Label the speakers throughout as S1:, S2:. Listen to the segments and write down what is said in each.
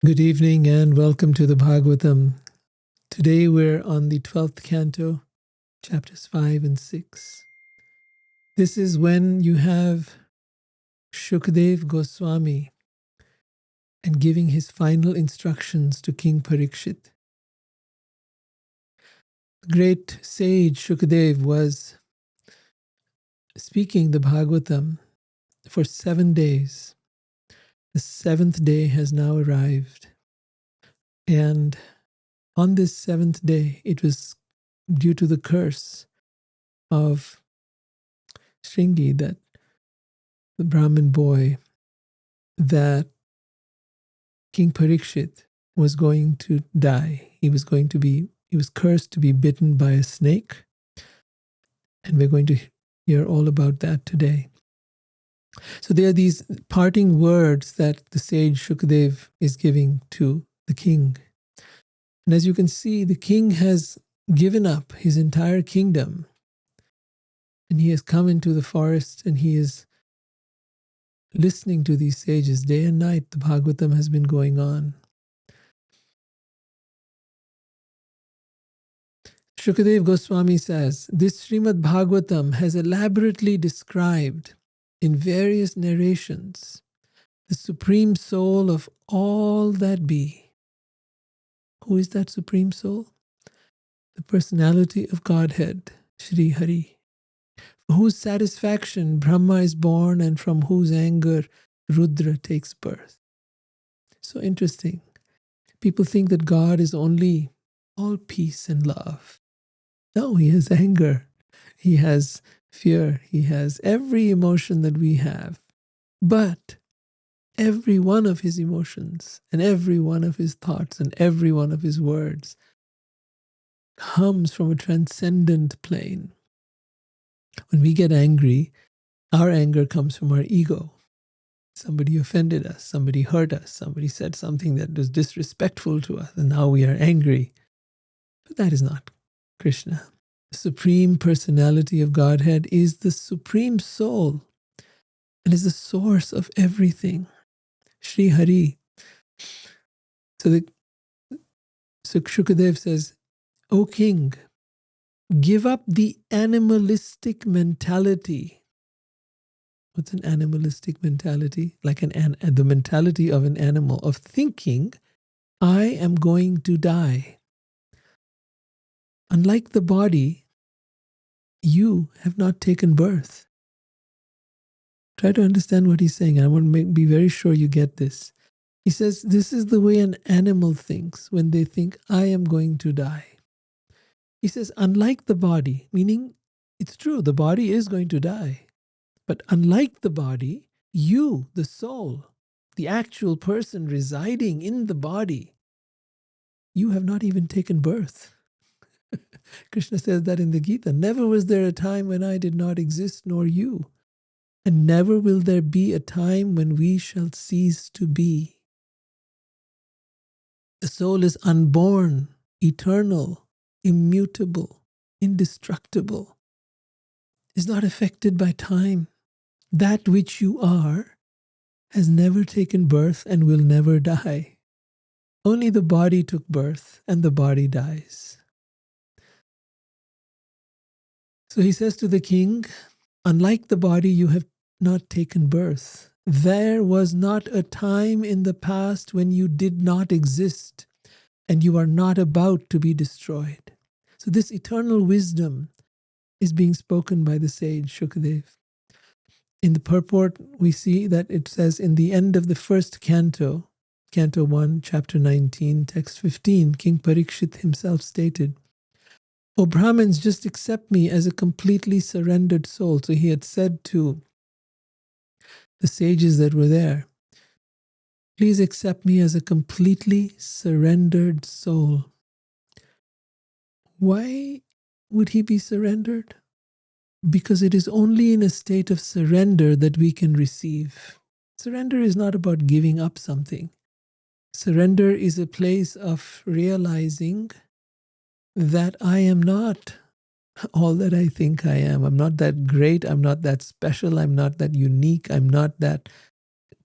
S1: Good evening and welcome to the Bhagavatam. Today we're on the 12th canto, chapters 5 and 6. This is when you have Shukdev Goswami and giving his final instructions to King Parikshit. The great sage Shukdev was speaking the Bhagavatam for 7 days. The 7th day has now arrived. And on this 7th day, it was due to the curse of Shringi, that the Brahmin boy, that King Parikshit was going to die. He was cursed to be bitten by a snake. And we're going to hear all about that today. So there are these parting words that the sage Shukdev is giving to the king. And as you can see, the king has given up his entire kingdom. And he has come into the forest and he is listening to these sages day and night. The Bhagavatam has been going on. Shukdev Goswami says, this Srimad Bhagavatam has elaborately described in various narrations the supreme soul of all that be. Who is that supreme soul? The personality of Godhead, Shri Hari, for whose satisfaction Brahma is born and from whose anger Rudra takes birth. So interesting. People think that God is only all peace and love. No, he has anger. He has fear. He has every emotion that we have. But every one of his emotions and every one of his thoughts and every one of his words comes from a transcendent plane. When we get angry, our anger comes from our ego. Somebody offended us, somebody hurt us, somebody said something that was disrespectful to us, and now we are angry. But that is not Krishna. The Supreme Personality of Godhead is the Supreme Soul and is the source of everything. Shri Hari. So Shukadev says, O king, give up the animalistic mentality. What's an animalistic mentality? Like the mentality of an animal, of thinking, I am going to die. Unlike the body, you have not taken birth. Try to understand what he's saying. I want to be very sure you get this. He says, this is the way an animal thinks when they think, I am going to die. He says, unlike the body, meaning it's true, the body is going to die. But unlike the body, you, the soul, the actual person residing in the body, you have not even taken birth. Krishna says that in the Gita. Never was there a time when I did not exist, nor you. And never will there be a time when we shall cease to be. The soul is unborn, eternal, immutable, indestructible, is not affected by time. That which you are has never taken birth and will never die. Only the body took birth and the body dies. So he says to the king, unlike the body, you have not taken birth. There was not a time in the past when you did not exist and you are not about to be destroyed. So this eternal wisdom is being spoken by the sage Shukadev. In the purport, we see that it says in the end of the first canto, Canto 1, chapter 19, text 15, King Parikshit himself stated, O Brahmins, just accept me as a completely surrendered soul. So he had said to the sages that were there, please accept me as a completely surrendered soul. Why would he be surrendered? Because it is only in a state of surrender that we can receive. Surrender is not about giving up something. Surrender is a place of realizing that I am not all that I think I am. I'm not that great. I'm not that special. I'm not that unique. I'm not that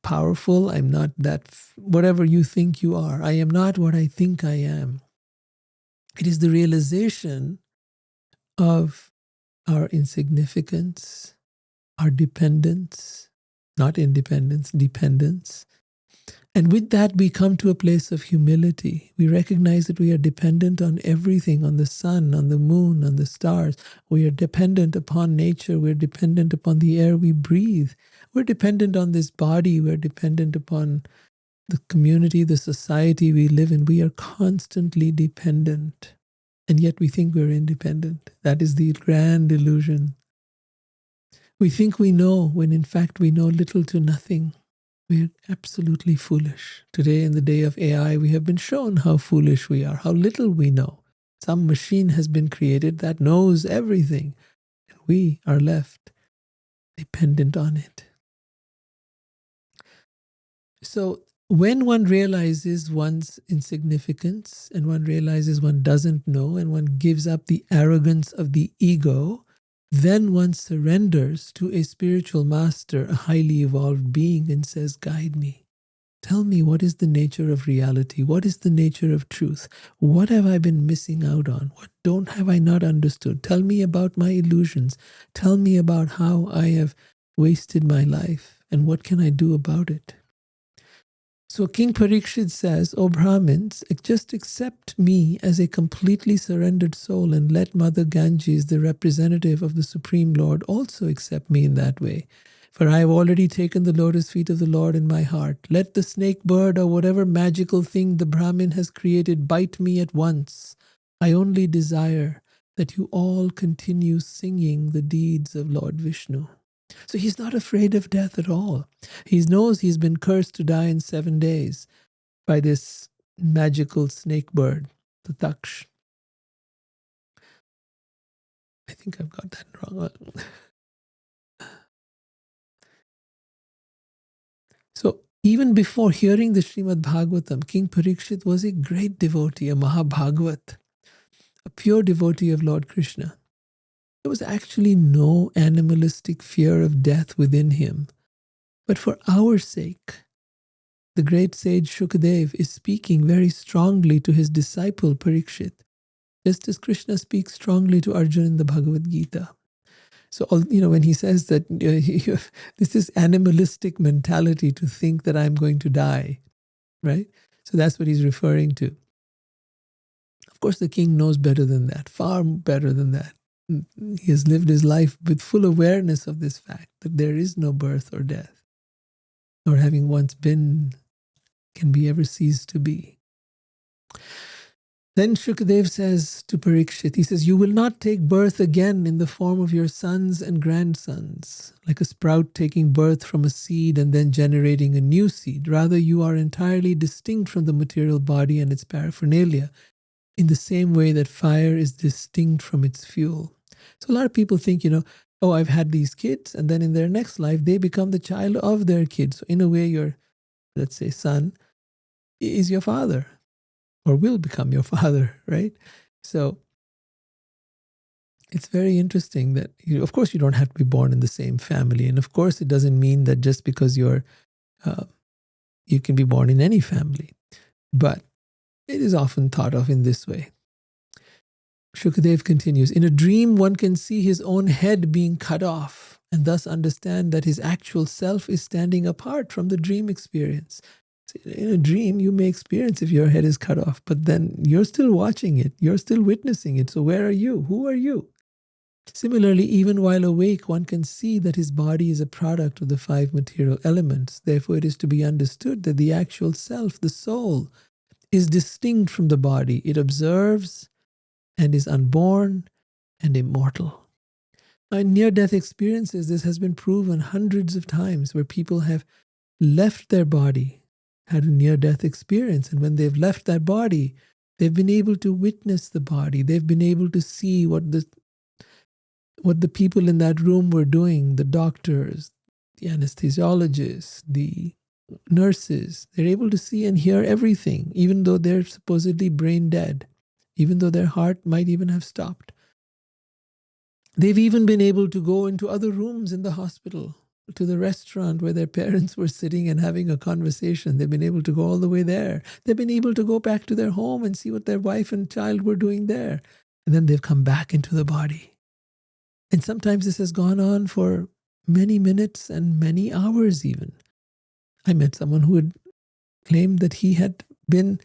S1: powerful. I'm not that, whatever you think you are. I am not what I think I am. It is the realization of our insignificance, our dependence, not independence, dependence. And with that, we come to a place of humility. We recognize that we are dependent on everything, on the sun, on the moon, on the stars. We are dependent upon nature. We're dependent upon the air we breathe. We're dependent on this body. We're dependent upon the community, the society we live in. We are constantly dependent. And yet we think we're independent. That is the grand illusion. We think we know when in fact we know little to nothing. We're absolutely foolish. Today, in the day of AI, we have been shown how foolish we are, how little we know. Some machine has been created that knows everything, and we are left dependent on it. So when one realizes one's insignificance and one realizes one doesn't know and one gives up the arrogance of the ego, then one surrenders to a spiritual master, a highly evolved being, and says, guide me. Tell me, what is the nature of reality? What is the nature of truth? What have I been missing out on? What have I not understood? Tell me about my illusions. Tell me about how I have wasted my life and what can I do about it? So King Parikshit says, O Brahmins, just accept me as a completely surrendered soul and let Mother Ganges, the representative of the Supreme Lord, also accept me in that way. For I have already taken the lotus feet of the Lord in my heart. Let the snake bird or whatever magical thing the Brahmin has created bite me at once. I only desire that you all continue singing the deeds of Lord Vishnu. So he's not afraid of death at all. He knows he's been cursed to die in 7 days by this magical snake bird, the Taksh. I think I've got that wrong. So even before hearing the Srimad Bhagavatam, King Parikshit was a great devotee, a Mahabhagavat, a pure devotee of Lord Krishna. There was actually no animalistic fear of death within him. But for our sake, the great sage Shukadev is speaking very strongly to his disciple Parikshit, just as Krishna speaks strongly to Arjuna in the Bhagavad Gita. So, when he says that this is animalistic mentality to think that I'm going to die, right? So that's what he's referring to. Of course, the king knows better than that, far better than that. He has lived his life with full awareness of this fact that there is no birth or death, nor having once been can be ever cease to be. Then Shukadev says to Parikshit, he says, you will not take birth again in the form of your sons and grandsons, like a sprout taking birth from a seed and then generating a new seed. Rather, you are entirely distinct from the material body and its paraphernalia, in the same way that fire is distinct from its fuel. So a lot of people think, oh, I've had these kids, and then in their next life, they become the child of their kids. So in a way, your, let's say, son is your father, or will become your father, right? So it's very interesting that, of course, you don't have to be born in the same family. And of course, it doesn't mean that just because you can be born in any family. But it is often thought of in this way. Shukadev continues, in a dream, one can see his own head being cut off and thus understand that his actual self is standing apart from the dream experience. In a dream, you may experience if your head is cut off, but then you're still watching it. You're still witnessing it. So where are you? Who are you? Similarly, even while awake, one can see that his body is a product of the 5 material elements. Therefore, it is to be understood that the actual self, the soul, is distinct from the body. It observes and is unborn and immortal. Now, in near-death experiences, this has been proven hundreds of times where people have left their body, had a near-death experience, and when they've left that body, they've been able to witness the body. They've been able to see what the people in that room were doing, the doctors, the anesthesiologists, the nurses. They're able to see and hear everything, even though they're supposedly brain dead, even though their heart might even have stopped. They've even been able to go into other rooms in the hospital to the restaurant where their parents were sitting and having a conversation. They've been able to go all the way there. They've been able to go back to their home and see what their wife and child were doing there. And then they've come back into the body. And sometimes this has gone on for many minutes and many hours even. I met someone who had claimed that he had been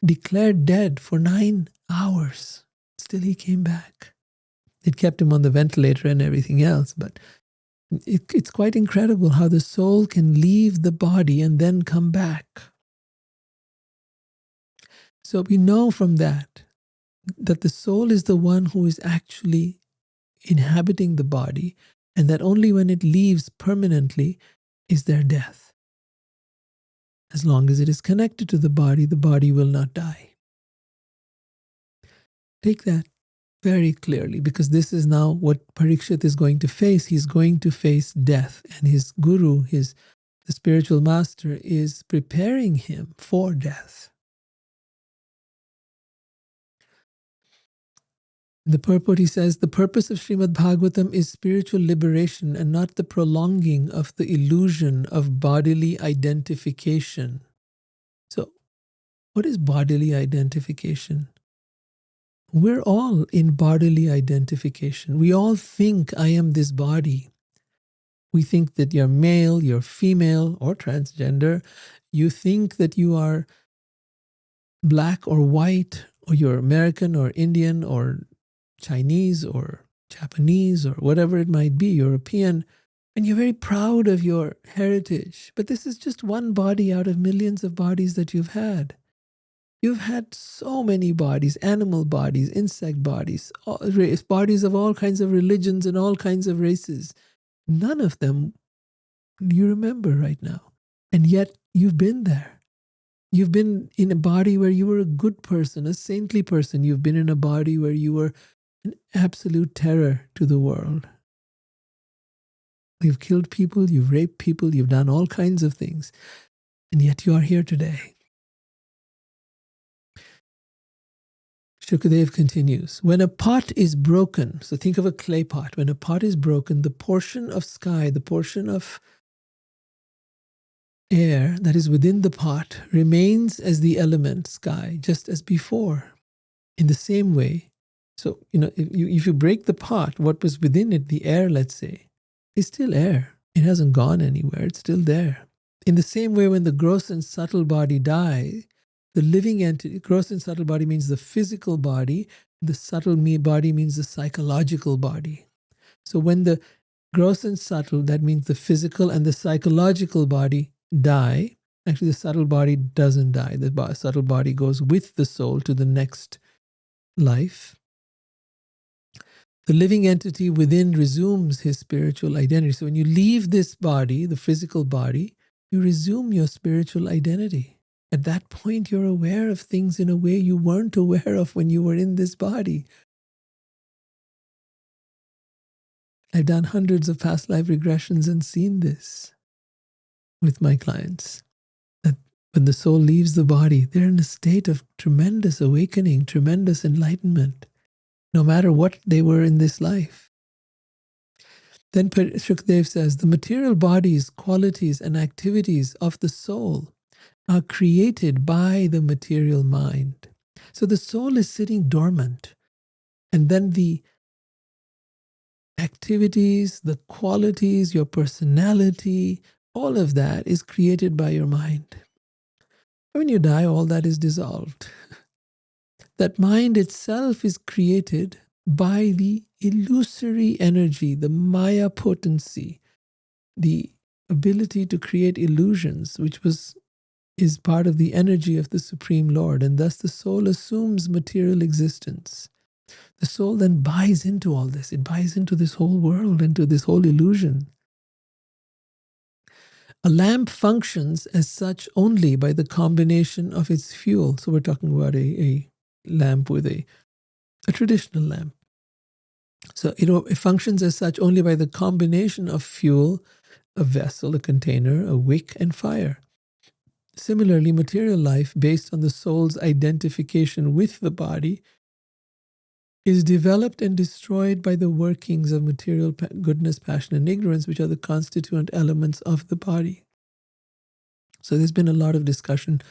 S1: declared dead for 9 hours. Still he came back. It kept him on the ventilator and everything else, but it's quite incredible how the soul can leave the body and then come back. So we know from that the soul is the one who is actually inhabiting the body, and that only when it leaves permanently is there death. As long as it is connected to the body will not die. Take that very clearly, because this is now what Parikshit is going to face. He's going to face death, and his guru, the spiritual master, is preparing him for death. In the purport, he says, the purpose of Srimad Bhagavatam is spiritual liberation and not the prolonging of the illusion of bodily identification. So, what is bodily identification? We're all in bodily identification. We all think I am this body. We think that you're male, you're female, or transgender. You think that you are black or white, or you're American or Indian or Chinese or Japanese or whatever it might be, European, and you're very proud of your heritage. But this is just one body out of millions of bodies that you've had. You've had so many bodies, animal bodies, insect bodies, bodies of all kinds of religions and all kinds of races. None of them do you remember right now. And yet you've been there. You've been in a body where you were a good person, a saintly person. You've been in a body where you were an absolute terror to the world. You've killed people, you've raped people, you've done all kinds of things. And yet you are here today. Shukadev continues, when a pot is broken, so think of a clay pot. When a pot is broken, the portion of sky, the portion of air that is within the pot remains as the element sky, just as before. In the same way, so, if you break the pot, what was within it, the air, let's say, is still air. It hasn't gone anywhere. It's still there. In the same way, when the gross and subtle body die, the living entity, gross and subtle body means the physical body, the subtle body means the psychological body. So when the gross and subtle, that means the physical and the psychological body die, actually the subtle body doesn't die. The subtle body goes with the soul to the next life. The living entity within resumes his spiritual identity. So when you leave this body, the physical body, you resume your spiritual identity. At that point, you're aware of things in a way you weren't aware of when you were in this body. I've done hundreds of past life regressions and seen this with my clients. That when the soul leaves the body, they're in a state of tremendous awakening, tremendous enlightenment, no matter what they were in this life. Then Shukdev says, the material bodies, qualities, and activities of the soul are created by the material mind. So the soul is sitting dormant. And then the activities, the qualities, your personality, all of that is created by your mind. When you die, all that is dissolved. That mind itself is created by the illusory energy, the Maya potency, the ability to create illusions, which is part of the energy of the Supreme Lord, and thus the soul assumes material existence. The soul then buys into all this. It buys into this whole world, into this whole illusion. A lamp functions as such only by the combination of its fuel. So we're talking about a lamp with a traditional lamp. So it functions as such only by the combination of fuel, a vessel, a container, a wick, and fire. Similarly, material life, based on the soul's identification with the body, is developed and destroyed by the workings of material goodness, passion, and ignorance, which are the constituent elements of the body. So there's been a lot of discussion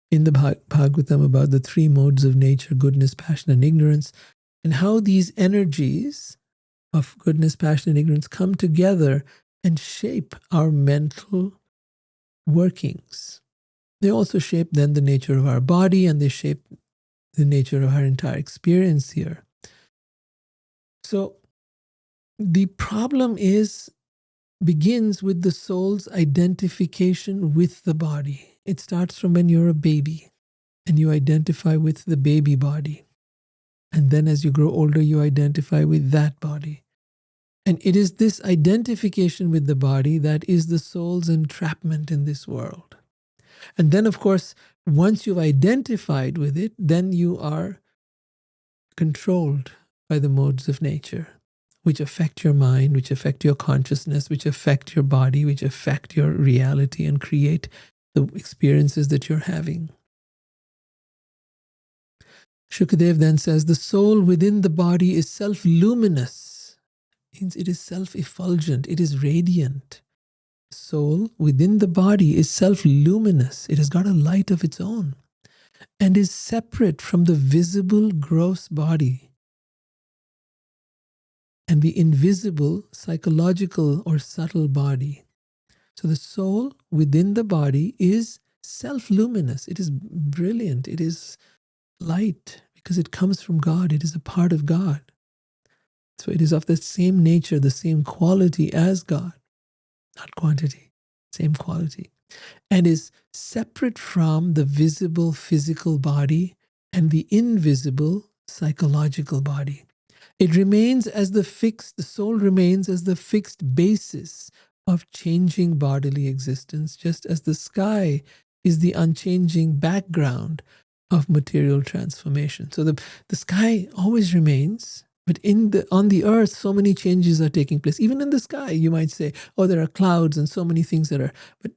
S1: in the Bhagavatam about the three modes of nature, goodness, passion, and ignorance, and how these energies of goodness, passion, and ignorance come together and shape our mental workings. They also shape then the nature of our body, and they shape the nature of our entire experience here. So the problem begins with the soul's identification with the body. It starts from when you're a baby and you identify with the baby body. And then as you grow older, you identify with that body. And it is this identification with the body that is the soul's entrapment in this world. And then, of course, once you've identified with it, then you are controlled by the modes of nature, which affect your mind, which affect your consciousness, which affect your body, which affect your reality and create the experiences that you're having. Shukadev then says, the soul within the body is self-luminous. It is self-effulgent. It is radiant. Soul within the body is self-luminous. It has got a light of its own and is separate from the visible gross body and the invisible psychological or subtle body. So the soul within the body is self-luminous. It is brilliant. It is light because it comes from God. It is a part of God. So it is of the same nature, the same quality as God, not quantity, same quality, and is separate from the visible physical body and the invisible psychological body. It remains as the soul remains as the fixed basis of changing bodily existence, just as the sky is the unchanging background of material transformation. So the sky always remains, but on the earth, so many changes are taking place. Even in the sky, you might say, oh, there are clouds and so many things that are, but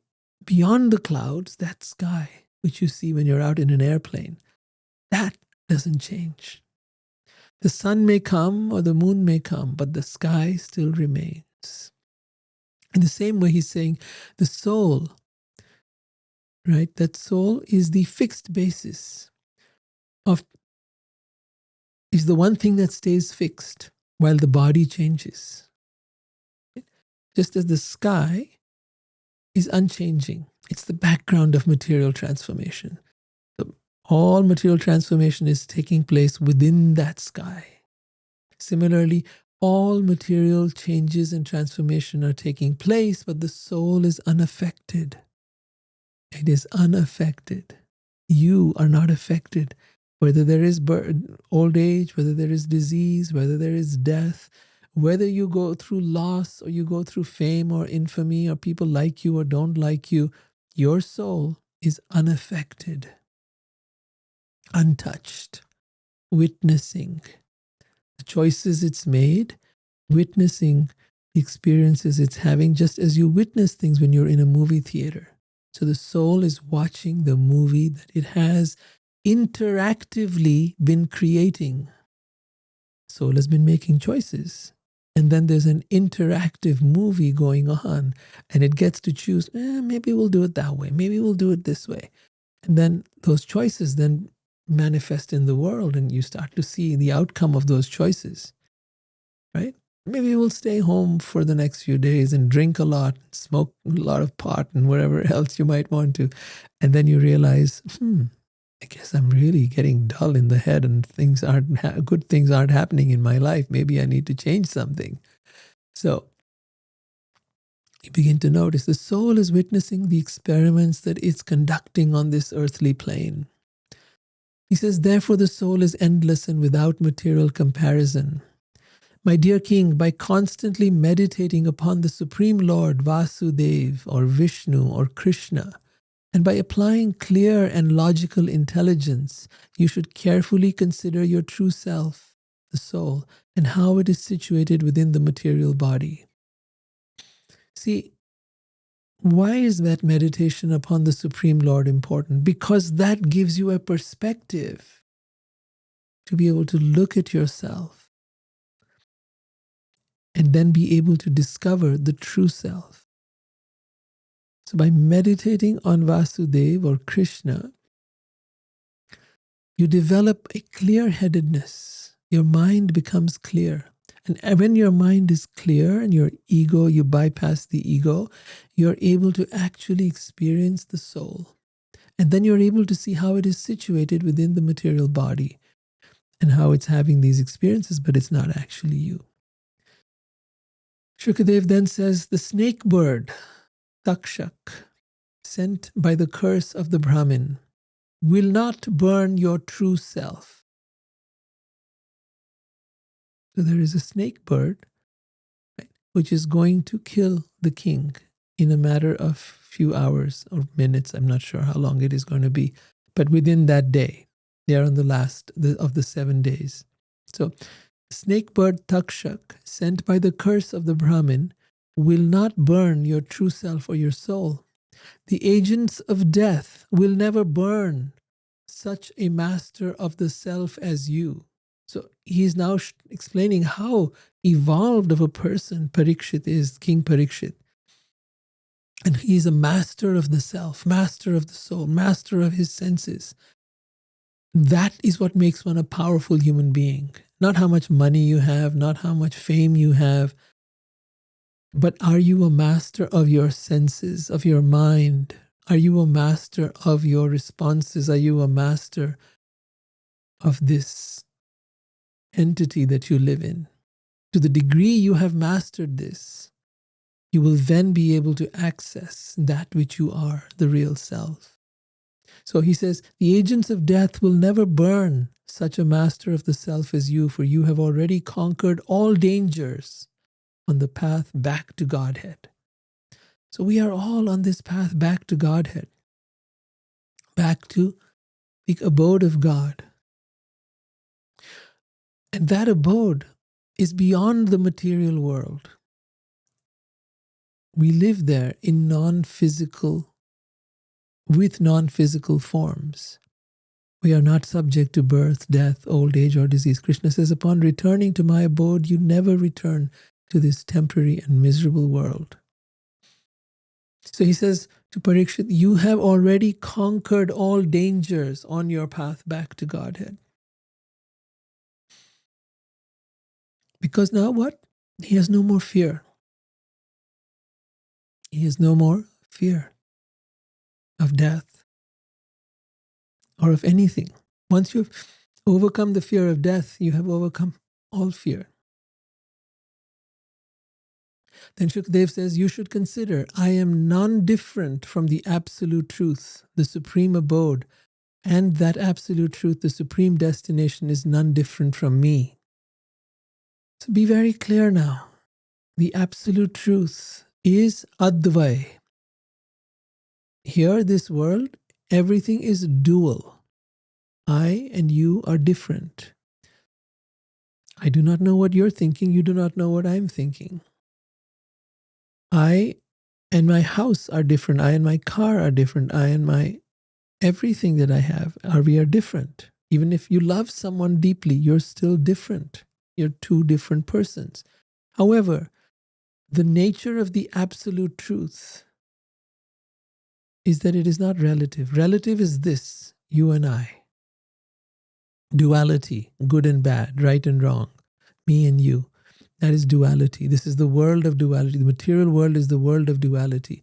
S1: beyond the clouds, that sky, which you see when you're out in an airplane, that doesn't change. The sun may come or the moon may come, but the sky still remains. In the same way, he's saying the soul, right? That soul is the fixed basis is the one thing that stays fixed while the body changes. Just as the sky is unchanging. It's the background of material transformation. So all material transformation is taking place within that sky. Similarly, all material changes and transformation are taking place, but the soul is unaffected. It is unaffected. You are not affected. Whether there is old age, whether there is disease, whether there is death, whether you go through loss or you go through fame or infamy or people like you or don't like you, your soul is unaffected, untouched, witnessing the choices it's made, witnessing the experiences it's having, just as you witness things when you're in a movie theater. So the soul is watching the movie that it has interactively been creating. Soul has been making choices. And then there's an interactive movie going on, and it gets to choose, maybe we'll do it that way, maybe we'll do it this way. And then those choices then manifest in the world, and you start to see the outcome of those choices, right? Maybe we'll stay home for the next few days and drink a lot, smoke a lot of pot and whatever else you might want to. And then you realize, I guess I'm really getting dull in the head and good things aren't happening in my life. Maybe I need to change something. So you begin to notice the soul is witnessing the experiments that it's conducting on this earthly plane. He says, therefore the soul is endless and without material comparison. My dear king, by constantly meditating upon the Supreme Lord Vasudev or Vishnu or Krishna, and by applying clear and logical intelligence, you should carefully consider your true self, the soul, and how it is situated within the material body. See, why is that meditation upon the Supreme Lord important? Because that gives you a perspective. to be able to look at yourself and then be able to discover the true self. So by meditating on Vasudeva or Krishna, you develop a clear-headedness. Your mind becomes clear. And when your mind is clear and your ego, you bypass the ego, you're able to actually experience the soul. And then you're able to see how it is situated within the material body and how it's having these experiences, but it's not actually you. Shukadev then says, the snake bird, Takshak, sent by the curse of the Brahmin, will not burn your true self. So there is a snake bird, right, which is going to kill the king in a matter of few hours or minutes. I'm not sure how long it is going to be, but within that day. They are on the last of the 7 days. So snake bird Takshak, sent by the curse of the Brahmin, will not burn your true self or your soul. The agents of death will never burn such a master of the self as you. So he's now explaining how evolved of a person Parikshit is, King Parikshit. And he's a master of the self, master of the soul, master of his senses. That is what makes one a powerful human being. Not how much money you have, not how much fame you have, but are you a master of your senses, of your mind? Are you a master of your responses? Are you a master of this entity that you live in? To the degree you have mastered this, you will then be able to access that which you are, the real self. So he says, the agents of death will never burn such a master of the self as you, for you have already conquered all dangers on the path back to Godhead. So we are all on this path back to Godhead, back to the abode of God. And that abode is beyond the material world. We live there in with non-physical forms. We are not subject to birth, death, old age, or disease. Krishna says, upon returning to my abode, you never return to this temporary and miserable world. So he says to Parikshit, you have already conquered all dangers on your path back to Godhead. Because now what? He has no more fear. He has no more fear of death or of anything. Once you've overcome the fear of death, you have overcome all fear. Then Shukadev says, you should consider, I am non-different from the absolute truth, the supreme abode, and that absolute truth, the supreme destination, is none different from me. So be very clear now. The absolute truth is Advai. Here, this world, everything is dual. I and you are different. I do not know what you're thinking. You do not know what I'm thinking. I and my house are different. I and my car are different. I and my everything that I have we are different. Even if you love someone deeply, you're still different. You're two different persons. However, the nature of the absolute truth is that it is not relative. Relative is this, you and I. Duality, good and bad, right and wrong, me and you. That is duality. This is the world of duality. The material world is the world of duality.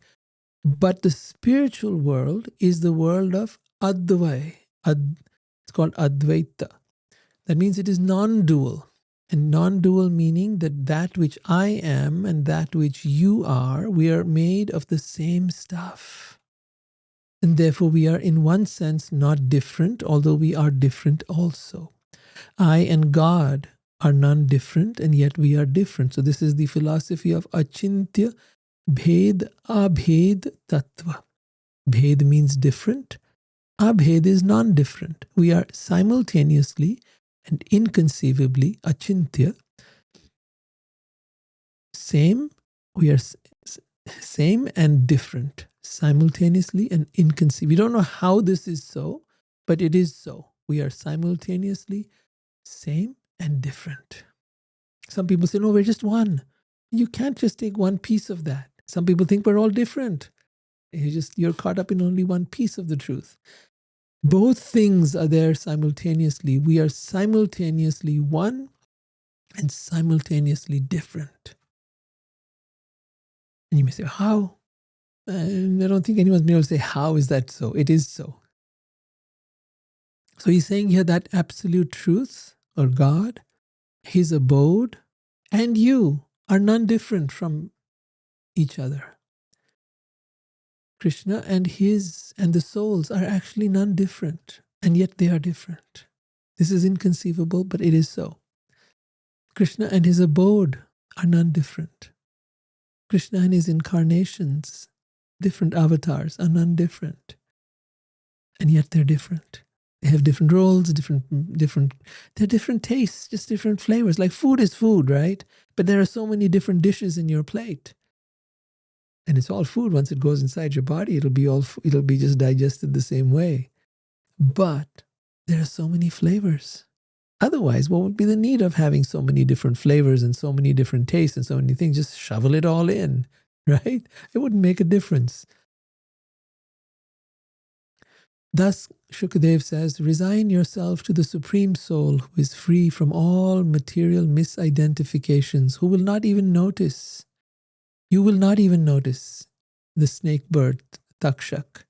S1: But the spiritual world is the world of Advai. It's called Advaita. That means it is non-dual. And non-dual meaning that which I am and that which you are, we are made of the same stuff. And therefore we are in one sense not different, although we are different also. I and God are non-different, and yet we are different. So this is the philosophy of Achintya Bhed Abhed Tattva. Bhed means different. Abhed is non-different. We are simultaneously and inconceivably Achintya. Same, we are same and different. Simultaneously and inconceivable. We don't know how this is so, but it is so. We are simultaneously Same and different. Some people say, no, we're just one. You can't just take one piece of that. Some people think we're all different. You're caught up in only one piece of the truth. Both things are there simultaneously. We are simultaneously one and simultaneously different. And you may say, how? And I don't think anyone's been able to say, how is that so? It is so. So he's saying here that absolute truth, or God, his abode, and you are none different from each other. Krishna and the souls are actually none different, and yet they are different. This is inconceivable, but it is so. Krishna and his abode are none different. Krishna and his incarnations, different avatars, are none different, and yet they're different. They have different roles, they're different tastes, just different flavors. Like food is food, right? But there are so many different dishes in your plate. And it's all food. Once it goes inside your body, it'll be just digested the same way. But there are so many flavors. Otherwise, what would be the need of having so many different flavors and so many different tastes and so many things? Just shovel it all in, right? It wouldn't make a difference. Thus, Shukadev says, resign yourself to the Supreme Soul who is free from all material misidentifications, who will not even notice. You will not even notice the snake bird, Takshak,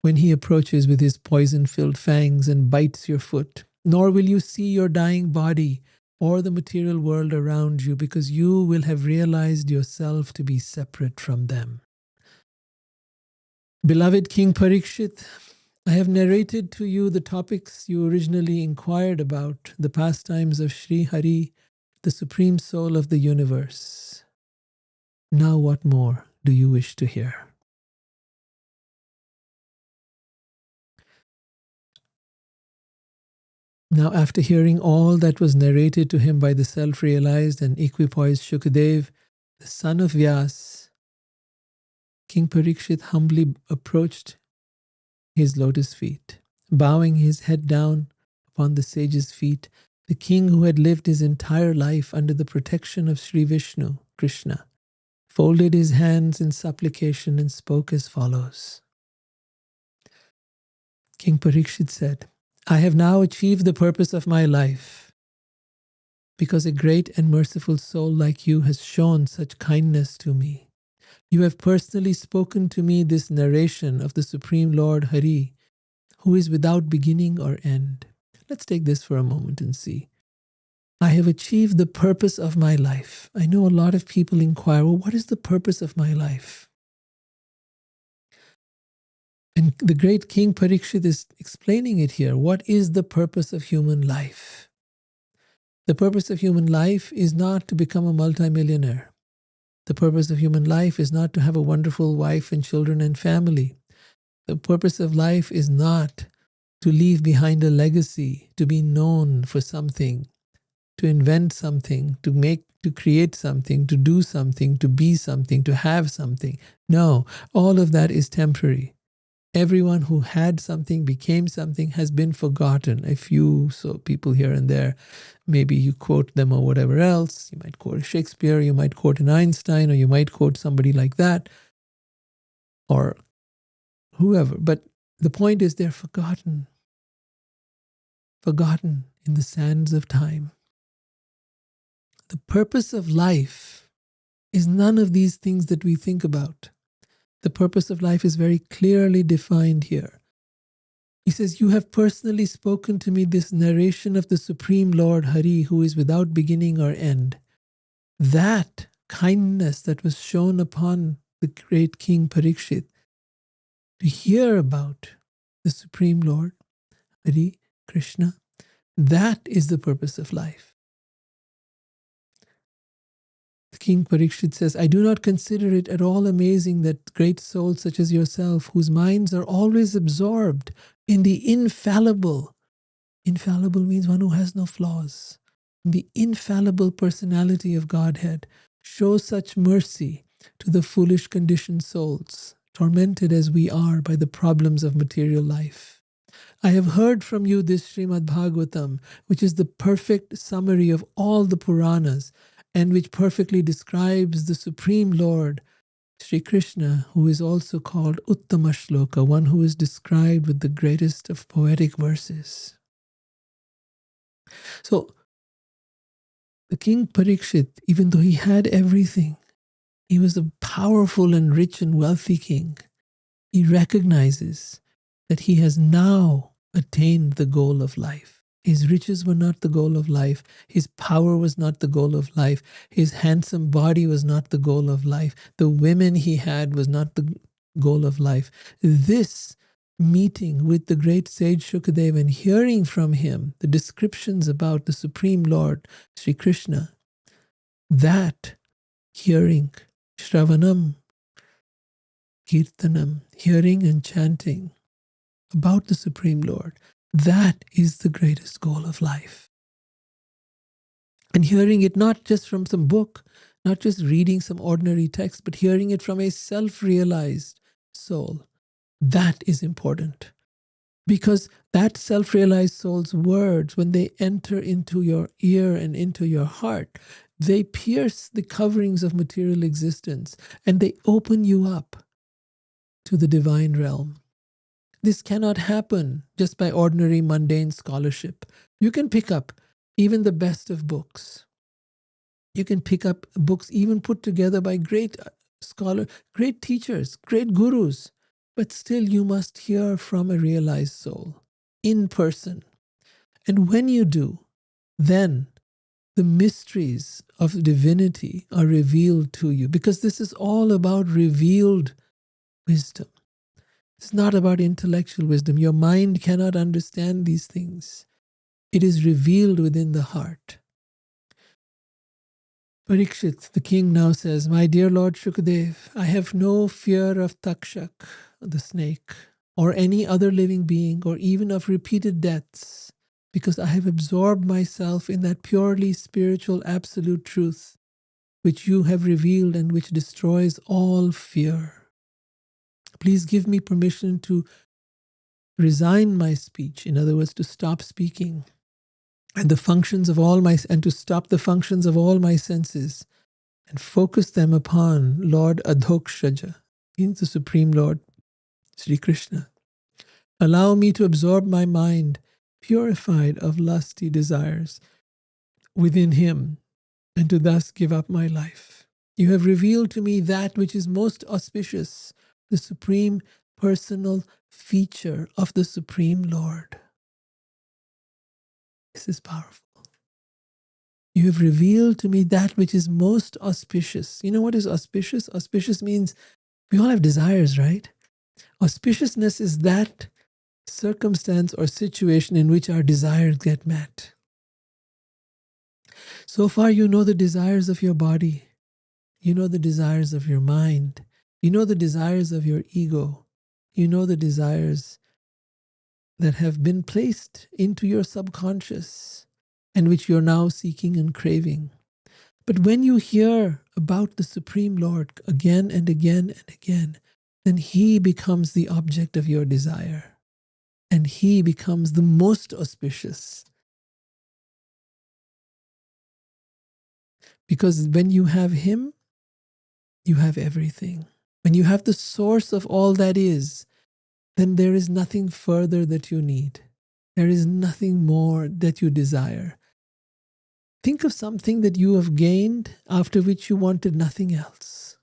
S1: when he approaches with his poison-filled fangs and bites your foot. Nor will you see your dying body or the material world around you, because you will have realized yourself to be separate from them. Beloved King Parikshit, I have narrated to you the topics you originally inquired about, the pastimes of Sri Hari, the Supreme Soul of the universe. Now what more do you wish to hear? Now, after hearing all that was narrated to him by the self-realized and equipoised Shukadev, the son of Vyas, King Parikshit humbly approached his lotus feet. Bowing his head down upon the sage's feet, the king who had lived his entire life under the protection of Sri Vishnu, Krishna, folded his hands in supplication and spoke as follows. King Parikshit said, I have now achieved the purpose of my life, because a great and merciful soul like you has shown such kindness to me. You have personally spoken to me this narration of the Supreme Lord Hari, who is without beginning or end. Let's take this for a moment and see. I have achieved the purpose of my life. I know a lot of people inquire, well, what is the purpose of my life? And the great King Parikshit is explaining it here. What is the purpose of human life? The purpose of human life is not to become a multimillionaire. The purpose of human life is not to have a wonderful wife and children and family. The purpose of life is not to leave behind a legacy, to be known for something, to invent something, to create something, to do something, to be something, to have something. No, all of that is temporary. Everyone who had something, became something, has been forgotten. A few people here and there, maybe you quote them or whatever else. You might quote Shakespeare, you might quote an Einstein, or you might quote somebody like that, or whoever. But the point is they're forgotten. Forgotten in the sands of time. The purpose of life is none of these things that we think about. The purpose of life is very clearly defined here. He says, you have personally spoken to me this narration of the Supreme Lord Hari, who is without beginning or end. That kindness that was shown upon the great King Parikshit, to hear about the Supreme Lord Hari, Krishna, that is the purpose of life. King Parikshit says, I do not consider it at all amazing that great souls such as yourself, whose minds are always absorbed in the infallible means one who has no flaws, the infallible personality of Godhead, show such mercy to the foolish conditioned souls, tormented as we are by the problems of material life. I have heard from you this Srimad Bhagavatam, which is the perfect summary of all the Puranas and which perfectly describes the Supreme Lord, Sri Krishna, who is also called Uttama Shloka, one who is described with the greatest of poetic verses. So the king Parikshit, even though he had everything, he was a powerful and rich and wealthy king. He recognizes that he has now attained the goal of life. His riches were not the goal of life. His power was not the goal of life. His handsome body was not the goal of life. The women he had was not the goal of life. This meeting with the great sage Shukadeva and hearing from him the descriptions about the Supreme Lord, Sri Krishna, that hearing, Shravanam, Kirtanam, hearing and chanting about the Supreme Lord, that is the greatest goal of life. And hearing it not just from some book, not just reading some ordinary text, but hearing it from a self-realized soul, that is important. Because that self-realized soul's words, when they enter into your ear and into your heart, they pierce the coverings of material existence and they open you up to the divine realm. This cannot happen just by ordinary mundane scholarship. You can pick up even the best of books. You can pick up books even put together by great scholars, great teachers, great gurus, but still you must hear from a realized soul in person. And when you do, then the mysteries of divinity are revealed to you, because this is all about revealed wisdom. It's not about intellectual wisdom. Your mind cannot understand these things. It is revealed within the heart. Parikshit, the king, now says, "My dear Lord Shukadev, I have no fear of Takshak, the snake, or any other living being, or even of repeated deaths, because I have absorbed myself in that purely spiritual absolute truth, which you have revealed and which destroys all fear. Please give me permission to resign my speech, in other words, to stop speaking, and the functions of all my, and to stop the functions of all my senses, and focus them upon Lord Adhokshaja, means the Supreme Lord, Sri Krishna. Allow me to absorb my mind, purified of lusty desires, within him, and to thus give up my life. You have revealed to me that which is most auspicious, the supreme personal feature of the Supreme Lord." This is powerful. You have revealed to me that which is most auspicious. You know what is auspicious? Auspicious means we all have desires, right? Auspiciousness is that circumstance or situation in which our desires get met. So far, you know the desires of your body. You know the desires of your mind. You know the desires of your ego. You know the desires that have been placed into your subconscious and which you're now seeking and craving. But when you hear about the Supreme Lord again and again and again, then he becomes the object of your desire. And he becomes the most auspicious. Because when you have him, you have everything. When you have the source of all that is, then there is nothing further that you need. There is nothing more that you desire. Think of something that you have gained after which you wanted nothing else.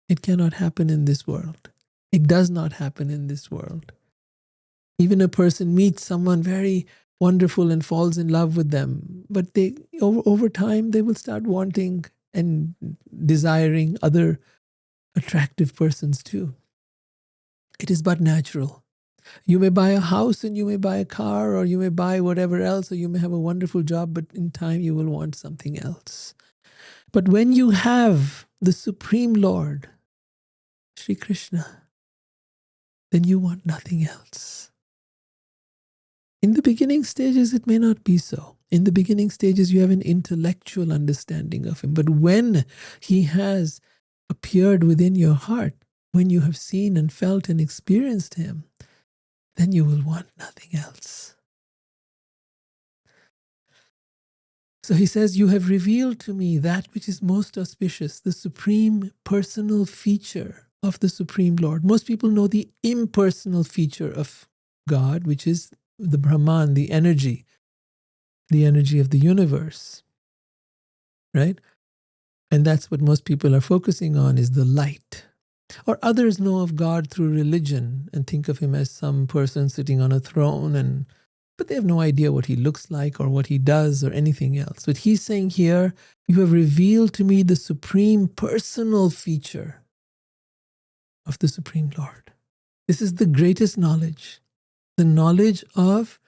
S1: It cannot happen in this world. It does not happen in this world. Even a person meets someone very wonderful and falls in love with them, but they over time they will start wanting and desiring other attractive persons too. It is but natural. You may buy a house and you may buy a car, or you may buy whatever else, or you may have a wonderful job, but in time you will want something else. But when you have the Supreme Lord, Sri Krishna, then you want nothing else. In the beginning stages, it may not be so. In the beginning stages, you have an intellectual understanding of him. But when he has appeared within your heart, when you have seen and felt and experienced him, then you will want nothing else. So he says, you have revealed to me that which is most auspicious, the supreme personal feature of the Supreme Lord. Most people know the impersonal feature of God, which is the Brahman, the energy of the universe, right? And that's what most people are focusing on, is the light. Or others know of God through religion and think of him as some person sitting on a throne, but they have no idea what he looks like or what he does or anything else. But he's saying here, you have revealed to me the supreme personal feature of the Supreme Lord. This is the greatest knowledge, the knowledge of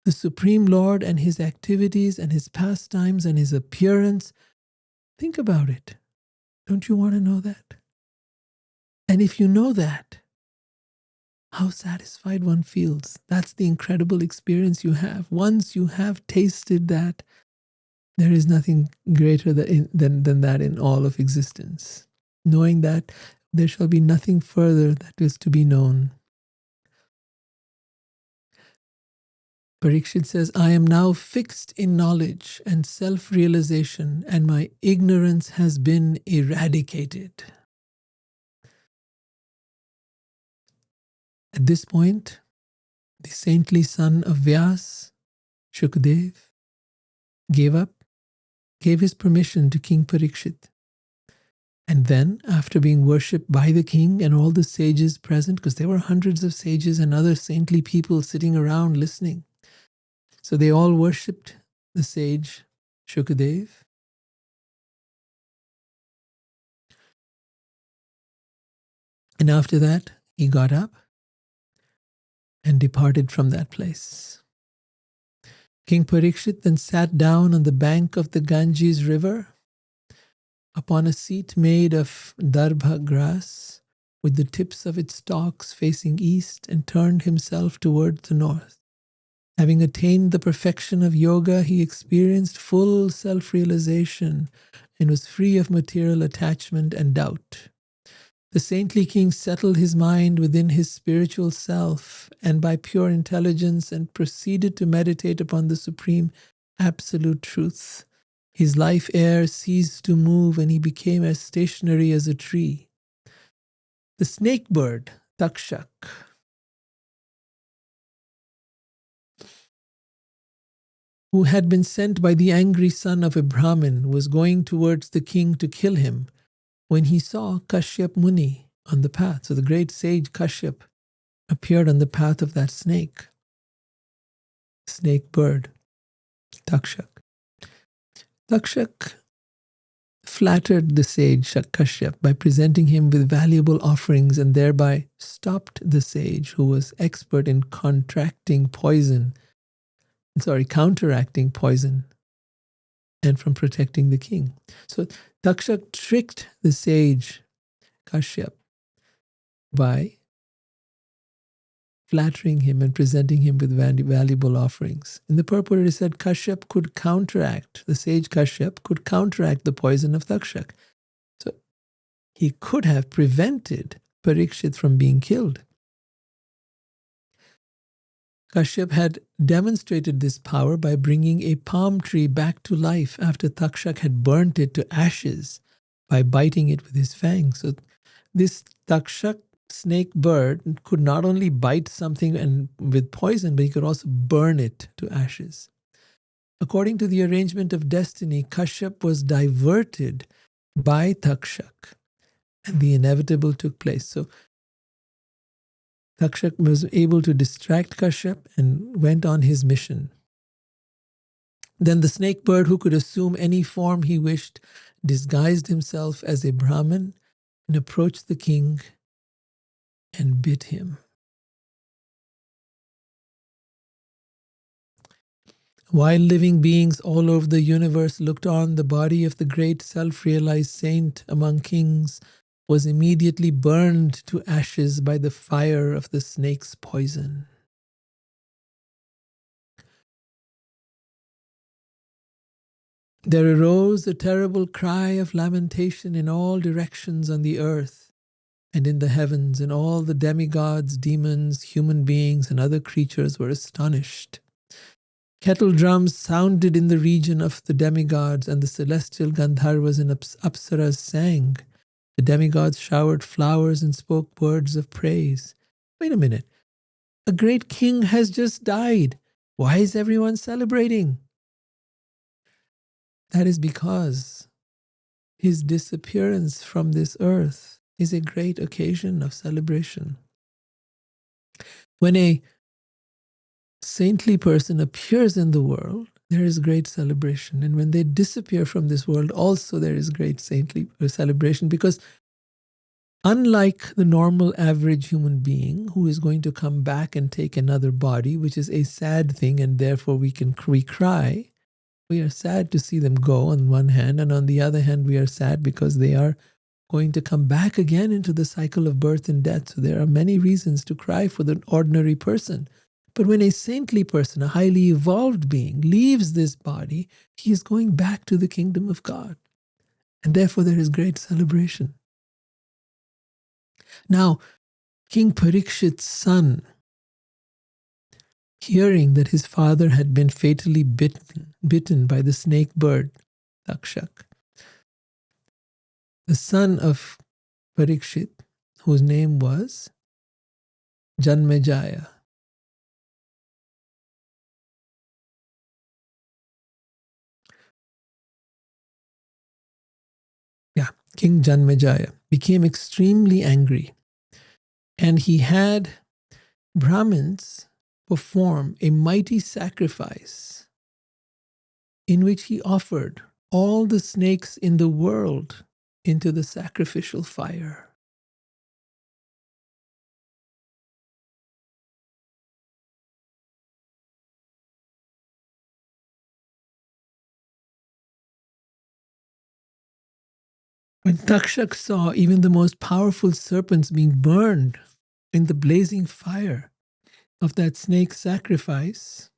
S1: the Supreme Lord and his activities and his pastimes and his appearance. Think about it. Don't you want to know that? And if you know that, how satisfied one feels. That's the incredible experience you have. Once you have tasted that, there is nothing greater than that in all of existence. Knowing that there shall be nothing further that is to be known. Parikshit says, I am now fixed in knowledge and self-realization, and my ignorance has been eradicated. At this point, the saintly son of Vyas, Shukdev, gave his permission to King Parikshit. And then, after being worshipped by the king and all the sages present, because there were hundreds of sages and other saintly people sitting around listening, so they all worshipped the sage Shukadev. And after that, he got up and departed from that place. King Parikshit then sat down on the bank of the Ganges river upon a seat made of darbha grass with the tips of its stalks facing east, and turned himself towards the north. Having attained the perfection of yoga, he experienced full self-realization and was free of material attachment and doubt. The saintly king settled his mind within his spiritual self and by pure intelligence, and proceeded to meditate upon the supreme absolute truth. His life air ceased to move and he became as stationary as a tree. The snake bird, Takshak, who had been sent by the angry son of a Brahmin, was going towards the king to kill him when he saw Kashyap Muni on the path. So the great sage Kashyap appeared on the path of that snake bird, Takshak. Takshak flattered the sage Kashyap by presenting him with valuable offerings, and thereby stopped the sage, who was expert in counteracting poison, and from protecting the king. So Takshak tricked the sage Kashyap by flattering him and presenting him with valuable offerings. In the purport, it said Kashyap could counteract, the sage Kashyap could counteract the poison of Takshak. So he could have prevented Parikshit from being killed. Kashyap had demonstrated this power by bringing a palm tree back to life after Takshak had burnt it to ashes by biting it with his fangs. So this Takshak snake bird could not only bite something with poison, but he could also burn it to ashes. According to the arrangement of destiny, Kashyap was diverted by Takshak, and the inevitable took place. So Takshak was able to distract Kashyap and went on his mission. Then the snake bird, who could assume any form he wished, disguised himself as a Brahmin and approached the king and bit him. While living beings all over the universe looked on, the body of the great self-realized saint among kings was immediately burned to ashes by the fire of the snake's poison. There arose a terrible cry of lamentation in all directions on the earth. and in the heavens, and all the demigods, demons, human beings, and other creatures were astonished. Kettle drums sounded in the region of the demigods, and the celestial Gandharvas and Apsaras sang. The demigods showered flowers and spoke words of praise. Wait a minute. A great king has just died. Why is everyone celebrating? That is because his disappearance from this earth is a great occasion of celebration. When a saintly person appears in the world, there is great celebration. And when they disappear from this world, also there is great saintly celebration, because unlike the normal average human being who is going to come back and take another body, which is a sad thing, and therefore we cry, we are sad to see them go on one hand, and on the other hand we are sad because they are going to come back again into the cycle of birth and death. So there are many reasons to cry for the ordinary person. But when a saintly person, a highly evolved being, leaves this body, he is going back to the kingdom of God. And therefore there is great celebration. Now, King Parikshit's son, hearing that his father had been fatally bitten by the snake bird, Takshak, the son of Parikshit, whose name was Janmejaya, King Janmejaya, became extremely angry, and he had Brahmins perform a mighty sacrifice in which he offered all the snakes in the world into the sacrificial fire. When Takshak saw even the most powerful serpents being burned in the blazing fire of that snake sacrifice,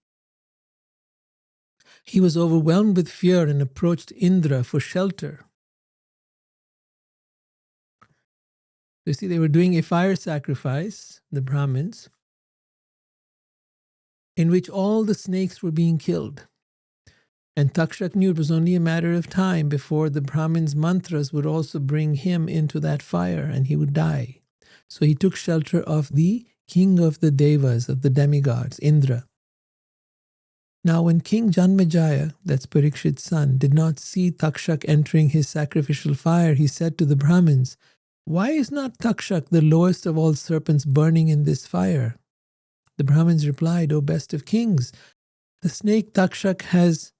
S1: he was overwhelmed with fear and approached Indra for shelter. You see, they were doing a fire sacrifice, the Brahmins, in which all the snakes were being killed. And Takshak knew it was only a matter of time before the Brahmins' mantras would also bring him into that fire and he would die. So he took shelter of the king of the Devas, of the demigods, Indra. Now when King Janmejaya, that's Parikshit's son, did not see Takshak entering his sacrificial fire, he said to the Brahmins, "Why is not Takshak, the lowest of all serpents, burning in this fire?" The Brahmins replied, "O best of kings, the snake Takshak has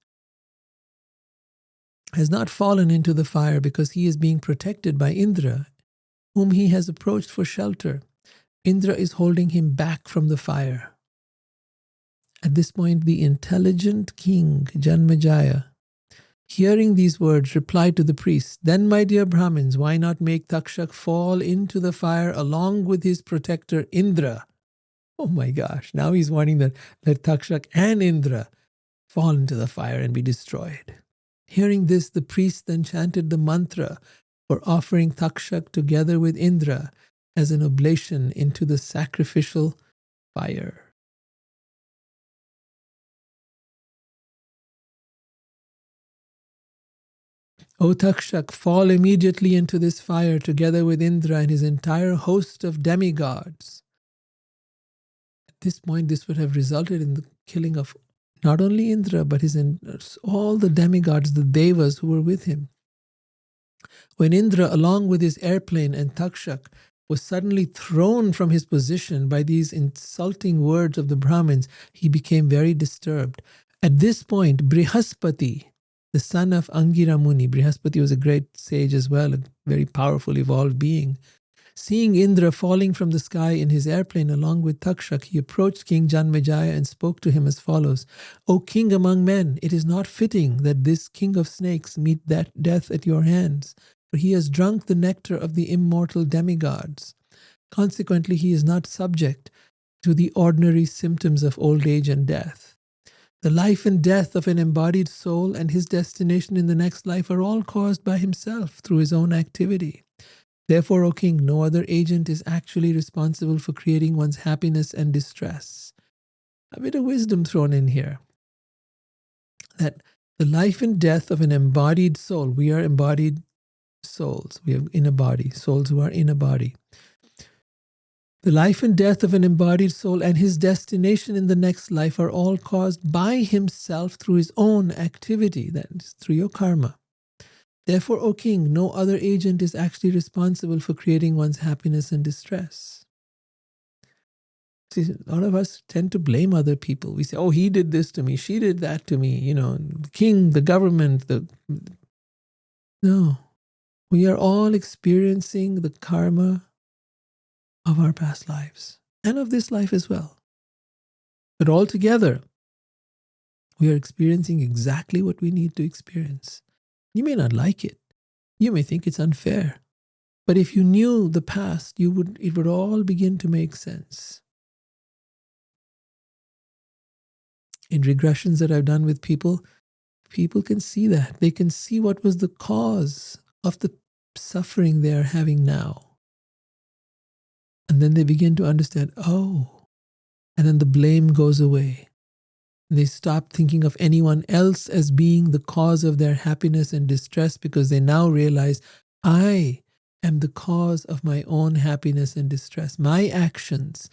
S1: not fallen into the fire because he is being protected by Indra, whom he has approached for shelter. Indra is holding him back from the fire." At this point, the intelligent king, Janmejaya, hearing these words, replied to the priests, "Then, my dear Brahmins, why not make Takshak fall into the fire along with his protector Indra?" Oh my gosh, now he's wanting that Takshak and Indra fall into the fire and be destroyed. Hearing this, the priest then chanted the mantra for offering Takshak together with Indra as an oblation into the sacrificial fire. O Takshak, fall immediately into this fire together with Indra and his entire host of demigods. At this point, this would have resulted in the killing of not only Indra, but all the demigods, the Devas who were with him. When Indra, along with his airplane and Takshak, was suddenly thrown from his position by these insulting words of the Brahmins, he became very disturbed. At this point, Brihaspati, the son of Angira Muni, Brihaspati was a great sage as well, a very powerful, evolved being. Seeing Indra falling from the sky in his airplane along with Takshak, he approached King Janmejaya and spoke to him as follows: "O king among men, it is not fitting that this king of snakes meet that death at your hands, for he has drunk the nectar of the immortal demigods. Consequently, he is not subject to the ordinary symptoms of old age and death. The life and death of an embodied soul and his destination in the next life are all caused by himself through his own activity. Therefore, O king, no other agent is actually responsible for creating one's happiness and distress. A bit of wisdom thrown in here. That the life and death of an embodied soul, we are embodied souls, we are in a body, souls who are in a body. The life and death of an embodied soul and his destination in the next life are all caused by himself through his own activity, that is, through your karma. Therefore, O king, no other agent is actually responsible for creating one's happiness and distress. See, a lot of us tend to blame other people. We say, oh, he did this to me, she did that to me, the king, the government, No. We are all experiencing the karma of our past lives and of this life as well. But altogether, we are experiencing exactly what we need to experience. You may not like it. You may think it's unfair. But if you knew the past, it would all begin to make sense. In regressions that I've done with people can see that. They can see what was the cause of the suffering they are having now. And then they begin to understand, oh, and then the blame goes away. They stop thinking of anyone else as being the cause of their happiness and distress because they now realize, I am the cause of my own happiness and distress. My actions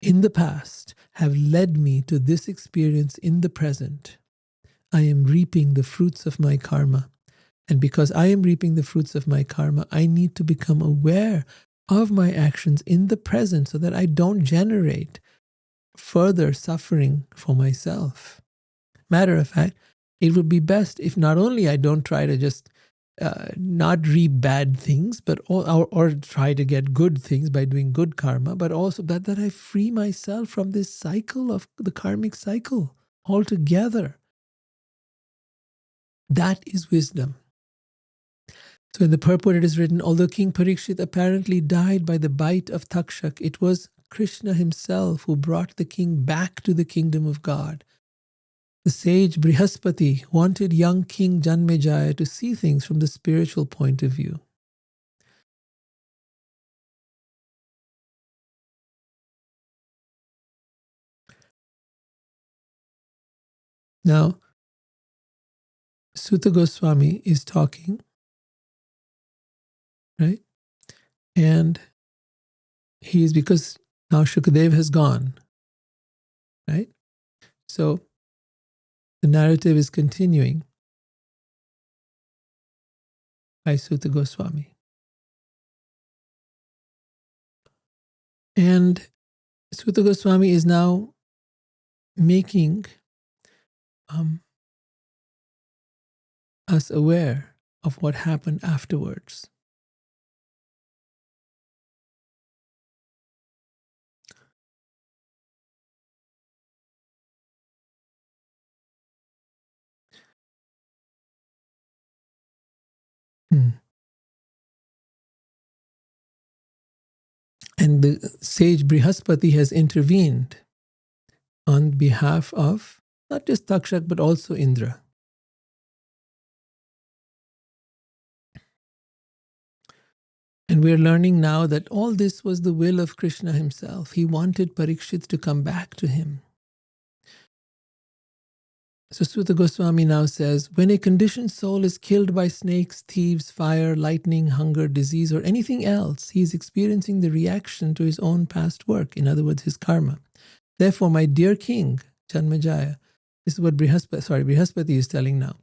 S1: in the past have led me to this experience in the present. I am reaping the fruits of my karma. And because I am reaping the fruits of my karma, I need to become aware of my actions in the present so that I don't generate further suffering for myself. Matter of fact, it would be best if not only I don't try to just not reap bad things, but or try to get good things by doing good karma, but also that I free myself from this cycle of the karmic cycle altogether. That is wisdom. So in the purport it is written, although King Parikshit apparently died by the bite of Takshak, it was Krishna himself who brought the king back to the kingdom of God. The sage Brihaspati wanted young King Janmejaya to see things from the spiritual point of view. Now, Sutta Goswami is talking, right? And because now Shukadev has gone, right? So the narrative is continuing by Sutta Goswami. And Sutta Goswami is now making us aware of what happened afterwards. And the sage Brihaspati has intervened on behalf of not just Takshak but also Indra. And we're learning now that all this was the will of Krishna himself. He wanted Parikshit to come back to him. So Sutta Goswami now says, when a conditioned soul is killed by snakes, thieves, fire, lightning, hunger, disease, or anything else, he is experiencing the reaction to his own past work, in other words, his karma. Therefore, my dear king, Janmejaya, this is what Brihaspati is telling now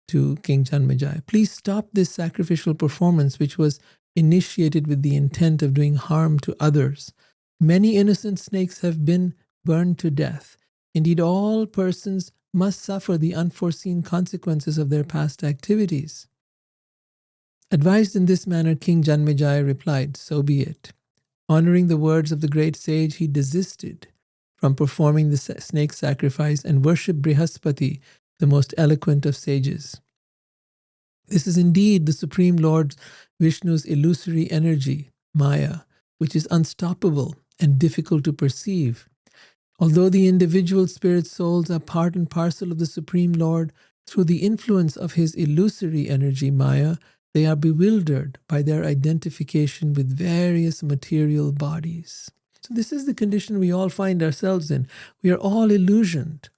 S1: to King Janmejaya. Please stop this sacrificial performance which was initiated with the intent of doing harm to others. Many innocent snakes have been burned to death. Indeed, all persons must suffer the unforeseen consequences of their past activities. Advised in this manner, King Janmejaya replied, so be it. Honoring the words of the great sage, he desisted from performing the snake sacrifice and worshipped Brihaspati, the most eloquent of sages. This is indeed the Supreme Lord Vishnu's illusory energy, Maya, which is unstoppable and difficult to perceive. Although the individual spirit souls are part and parcel of the Supreme Lord, through the influence of his illusory energy, Maya, They are bewildered by their identification with various material bodies. So this is the condition we all find ourselves in. We are all illusioned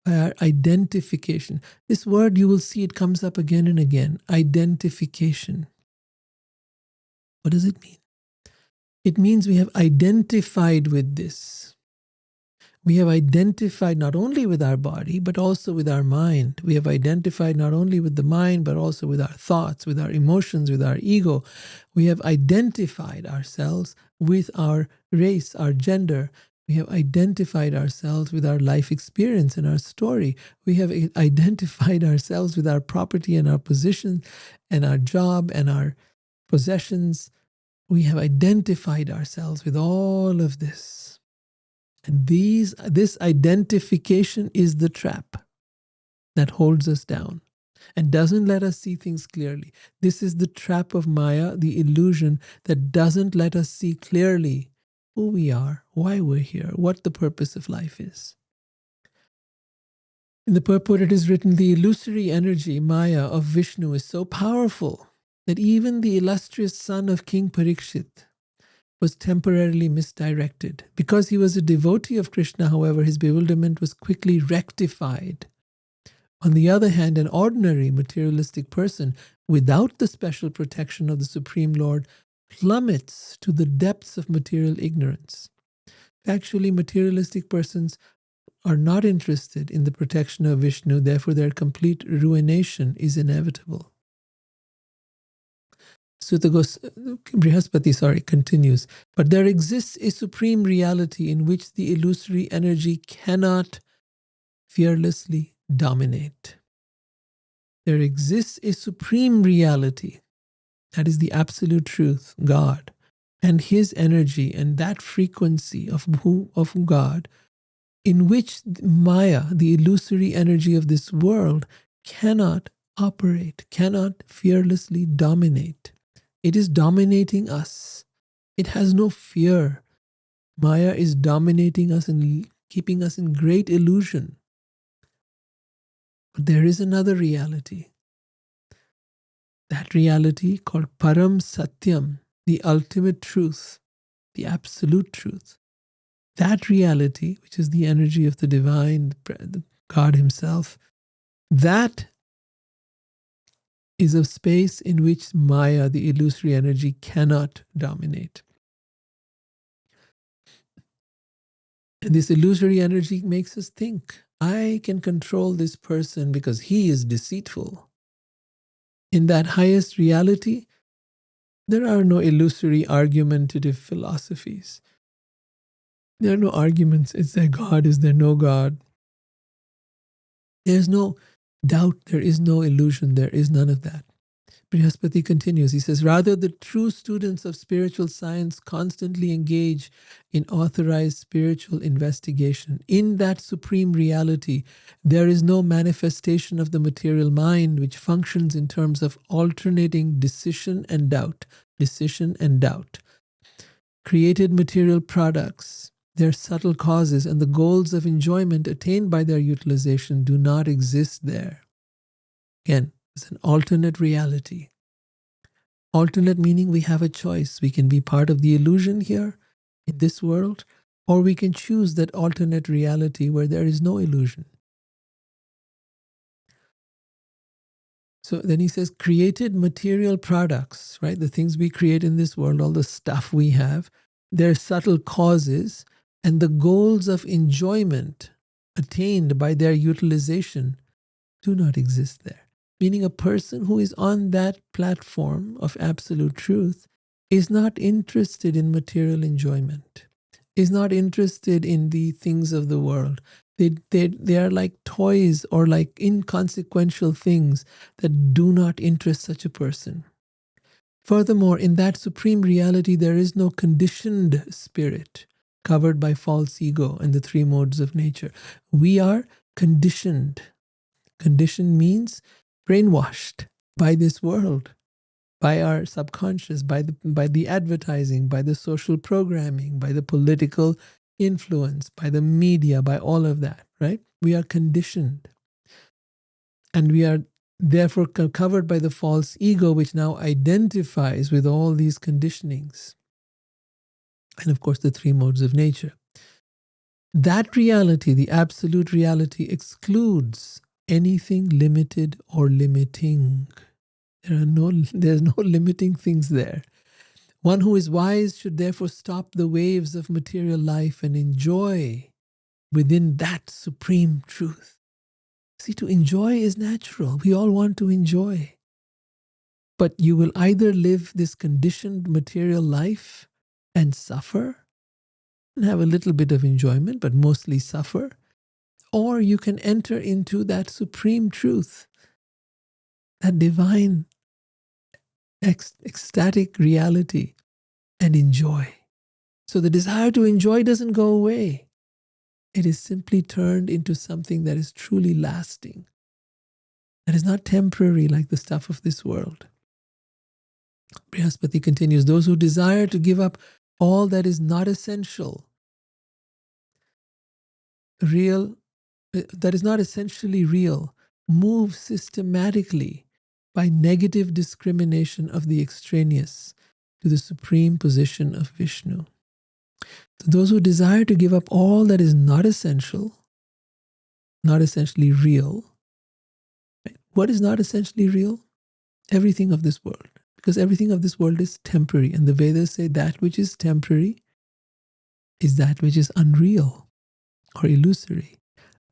S1: by our identification. This word, you will see it comes up again and again. Identification. What does it mean? It means we have identified with this. We have identified not only with our body, but also with our mind. We have identified not only with the mind, but also with our thoughts, with our emotions, with our ego. We have identified ourselves with our race, our gender. We have identified ourselves with our life experience and our story. We have identified ourselves with our property and our position and our job and our possessions. We have identified ourselves with all of this. And this identification is the trap that holds us down and doesn't let us see things clearly. This is the trap of Maya, the illusion that doesn't let us see clearly who we are, why we're here, what the purpose of life is. In the purport, it is written, the illusory energy, Maya, of Vishnu is so powerful that even the illustrious son of King Parikshit was temporarily misdirected. Because he was a devotee of Krishna, however, his bewilderment was quickly rectified. On the other hand, an ordinary materialistic person, without the special protection of the Supreme Lord, plummets to the depths of material ignorance. Actually, materialistic persons are not interested in the protection of Vishnu, therefore their complete ruination is inevitable. Brihaspati continues, but there exists a supreme reality in which the illusory energy cannot fearlessly dominate. There exists a supreme reality, that is the absolute truth, God, and his energy and that frequency of God, in which Maya, the illusory energy of this world, cannot operate, cannot fearlessly dominate. It is dominating us. It has no fear. Maya is dominating us and keeping us in great illusion. But there is another reality. That reality called Param Satyam, the ultimate truth, the absolute truth. That reality, which is the energy of the divine, the God himself, that is a space in which Maya, the illusory energy, cannot dominate. And this illusory energy makes us think, I can control this person because he is deceitful. In that highest reality, there are no illusory argumentative philosophies. There are no arguments. Is there God? Is there no God? There's no doubt. There is no illusion. There is none of that. Brihaspati continues. He says, rather, the true students of spiritual science constantly engage in authorized spiritual investigation. In that supreme reality, there is no manifestation of the material mind which functions in terms of alternating decision and doubt. Decision and doubt. Created material products, their subtle causes, and the goals of enjoyment attained by their utilization do not exist there. Again, it's an alternate reality. Alternate meaning we have a choice. We can be part of the illusion here in this world, or we can choose that alternate reality where there is no illusion. So then he says, created material products, right? The things we create in this world, all the stuff we have, their subtle causes, and the goals of enjoyment attained by their utilization do not exist there. Meaning a person who is on that platform of absolute truth is not interested in material enjoyment, is not interested in the things of the world. They are like toys or like inconsequential things that do not interest such a person. Furthermore, in that supreme reality, there is no conditioned spirit covered by false ego and the three modes of nature. We are conditioned. Conditioned means brainwashed by this world, by our subconscious, by the advertising, by the social programming, by the political influence, by the media, by all of that, right? We are conditioned. And we are therefore covered by the false ego, which now identifies with all these conditionings. And of course, the three modes of nature. That reality, the absolute reality, excludes anything limited or limiting. There's no limiting things there. One who is wise should therefore stop the waves of material life and enjoy within that supreme truth. See, to enjoy is natural. We all want to enjoy. But you will either live this conditioned material life and suffer and have a little bit of enjoyment, but mostly suffer, or you can enter into that supreme truth, that divine, ecstatic reality, and enjoy. So the desire to enjoy doesn't go away. It is simply turned into something that is truly lasting, that is not temporary like the stuff of this world. Brihaspati continues, those who desire to give up all that is not essential, real, that is not essentially real, move systematically by negative discrimination of the extraneous to the supreme position of Vishnu. So those who desire to give up all that is not essential, not essentially real. Right? What is not essentially real? Everything of this world. Because everything of this world is temporary. And the Vedas say that which is temporary is that which is unreal or illusory.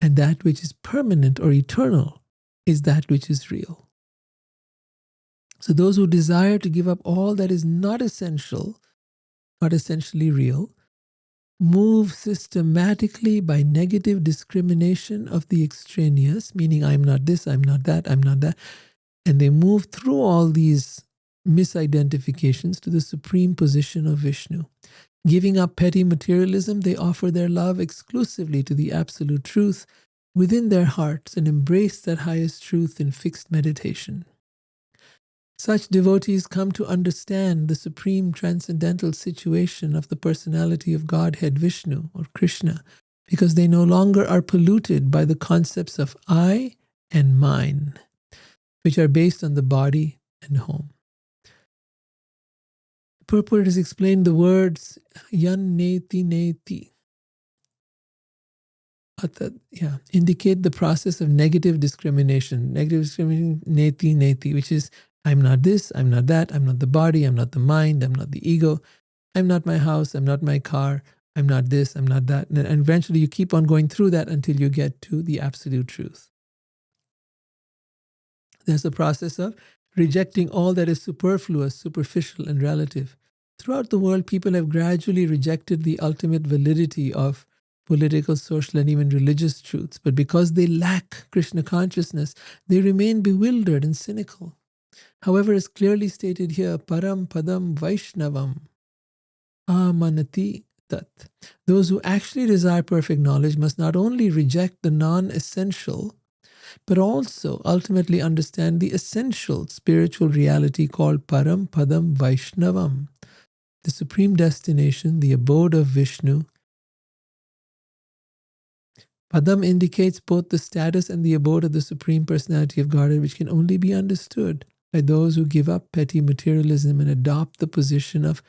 S1: And that which is permanent or eternal is that which is real. So those who desire to give up all that is not essential, not essentially real, move systematically by negative discrimination of the extraneous, meaning I'm not this, I'm not that, I'm not that. And they move through all these misidentifications to the supreme position of Vishnu. Giving up petty materialism, they offer their love exclusively to the absolute truth within their hearts and embrace that highest truth in fixed meditation. Such devotees come to understand the supreme transcendental situation of the personality of Godhead Vishnu or Krishna, because they no longer are polluted by the concepts of I and mine, which are based on the body and home. The purport is explained the words yan neti neti indicate the process of negative discrimination. Negative discrimination, neti neti, which is I'm not this, I'm not that, I'm not the body, I'm not the mind, I'm not the ego, I'm not my house, I'm not my car, I'm not this, I'm not that. And eventually you keep on going through that until you get to the absolute truth. There's a process of rejecting all that is superfluous, superficial, and relative. Throughout the world, people have gradually rejected the ultimate validity of political, social, and even religious truths. But because they lack Krishna consciousness, they remain bewildered and cynical. However, as clearly stated here, param padam vaishnavam amanati tat. Those who actually desire perfect knowledge must not only reject the non-essential, but also ultimately understand the essential spiritual reality called param padam vaishnavam, the supreme destination, the abode of Vishnu. Padam indicates both the status and the abode of the Supreme Personality of Godhead, which can only be understood by those who give up petty materialism and adopt the position of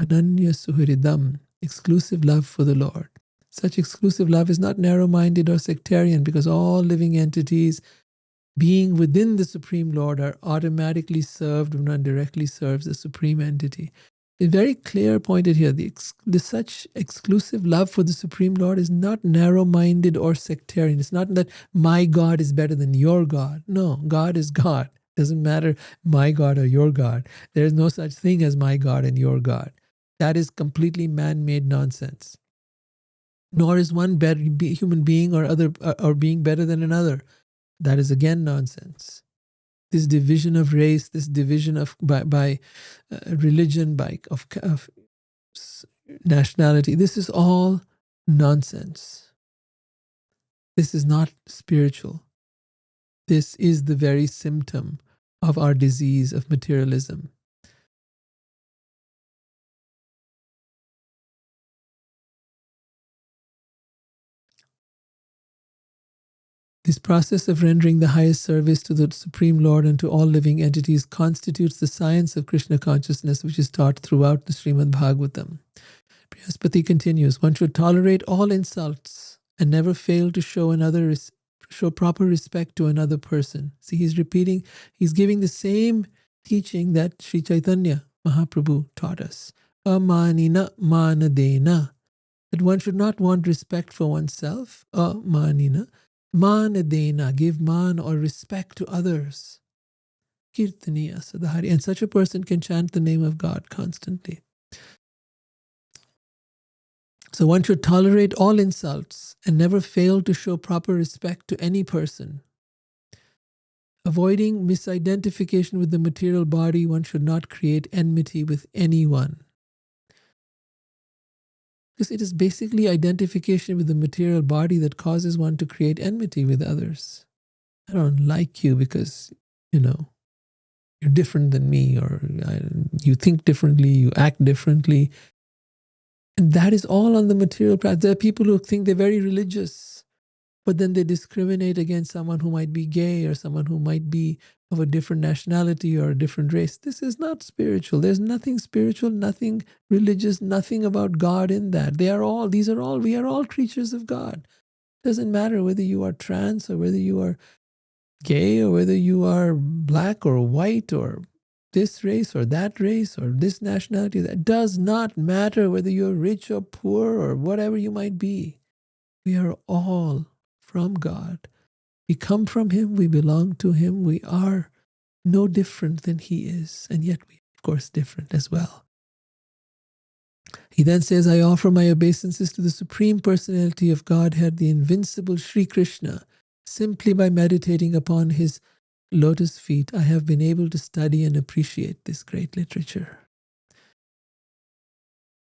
S1: Ananya Suhridam, exclusive love for the Lord. Such exclusive love is not narrow-minded or sectarian, because all living entities being within the Supreme Lord are automatically served when one directly serves the Supreme Entity. It's very clear pointed here. The such exclusive love for the Supreme Lord is not narrow-minded or sectarian. It's not that my God is better than your God. No, God is God. It doesn't matter my God or your God. There is no such thing as my God and your God. That is completely man-made nonsense. Nor is one human being or being better than another. That is again nonsense. This division of race, this division of by religion, of nationality, this is all nonsense. This is not spiritual. This is the very symptom of our disease of materialism. This process of rendering the highest service to the Supreme Lord and to all living entities constitutes the science of Krishna consciousness, which is taught throughout the Srimad Bhagavatam. Brihaspati continues, one should tolerate all insults and never fail to show proper respect to another person. See, he's repeating, he's giving the same teaching that Sri Chaitanya Mahaprabhu taught us. Amanina manadena. That one should not want respect for oneself. Amanina manadena. Give man or respect to others. Kirtaniya sadhari. And such a person can chant the name of God constantly. So one should tolerate all insults and never fail to show proper respect to any person. Avoiding misidentification with the material body, one should not create enmity with anyone. Because it is basically identification with the material body that causes one to create enmity with others. I don't like you because, you're different than me, or you think differently, you act differently. And that is all on the material path. There are people who think they're very religious, but then they discriminate against someone who might be gay or someone who might be of a different nationality or a different race. This is not spiritual. There's nothing spiritual, nothing religious, nothing about God in that. We are all creatures of God. Doesn't matter whether you are trans or whether you are gay or whether you are black or white or this race or this nationality. That does not matter whether you're rich or poor or whatever you might be. We are all from God. We come from Him. We belong to Him. We are no different than He is. And yet we are, of course, different as well. He then says, I offer my obeisances to the Supreme Personality of Godhead, the invincible Sri Krishna. Simply by meditating upon His lotus feet, I have been able to study and appreciate this great literature.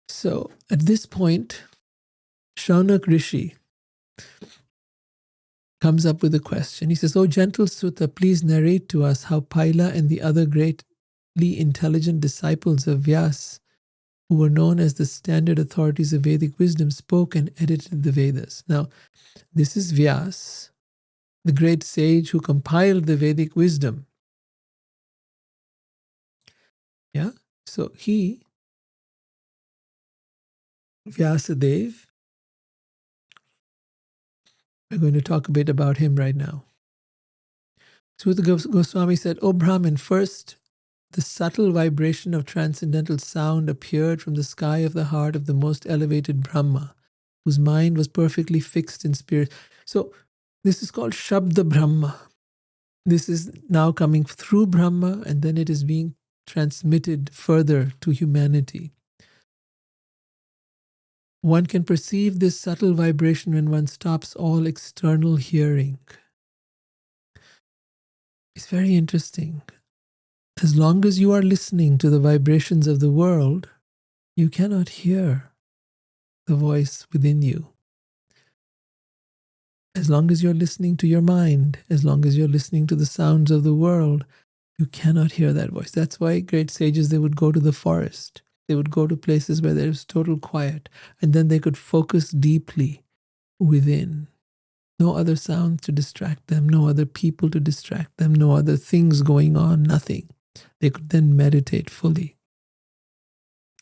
S1: So at this point, Shaunak Rishi comes up with a question. He says, O gentle Sutta, please narrate to us how Paila and the other greatly intelligent disciples of Vyas, who were known as the standard authorities of Vedic wisdom, spoke and edited the Vedas. Now, this is Vyas, the great sage who compiled the Vedic wisdom. Yeah? So he, Vyasadeva, we're going to talk a bit about him right now. Suta Goswami said, O Brahmin, first the subtle vibration of transcendental sound appeared from the sky of the heart of the most elevated Brahma, whose mind was perfectly fixed in spirit. So this is called Shabda Brahma. This is now coming through Brahma, and then it is being transmitted further to humanity. One can perceive this subtle vibration when one stops all external hearing. It's very interesting. As long as you are listening to the vibrations of the world, you cannot hear the voice within you. As long as you're listening to your mind, as long as you're listening to the sounds of the world, you cannot hear that voice. That's why great sages, they would go to the forest. They would go to places where there's total quiet, and then they could focus deeply within. No other sounds to distract them, no other people to distract them, no other things going on, nothing. They could then meditate fully.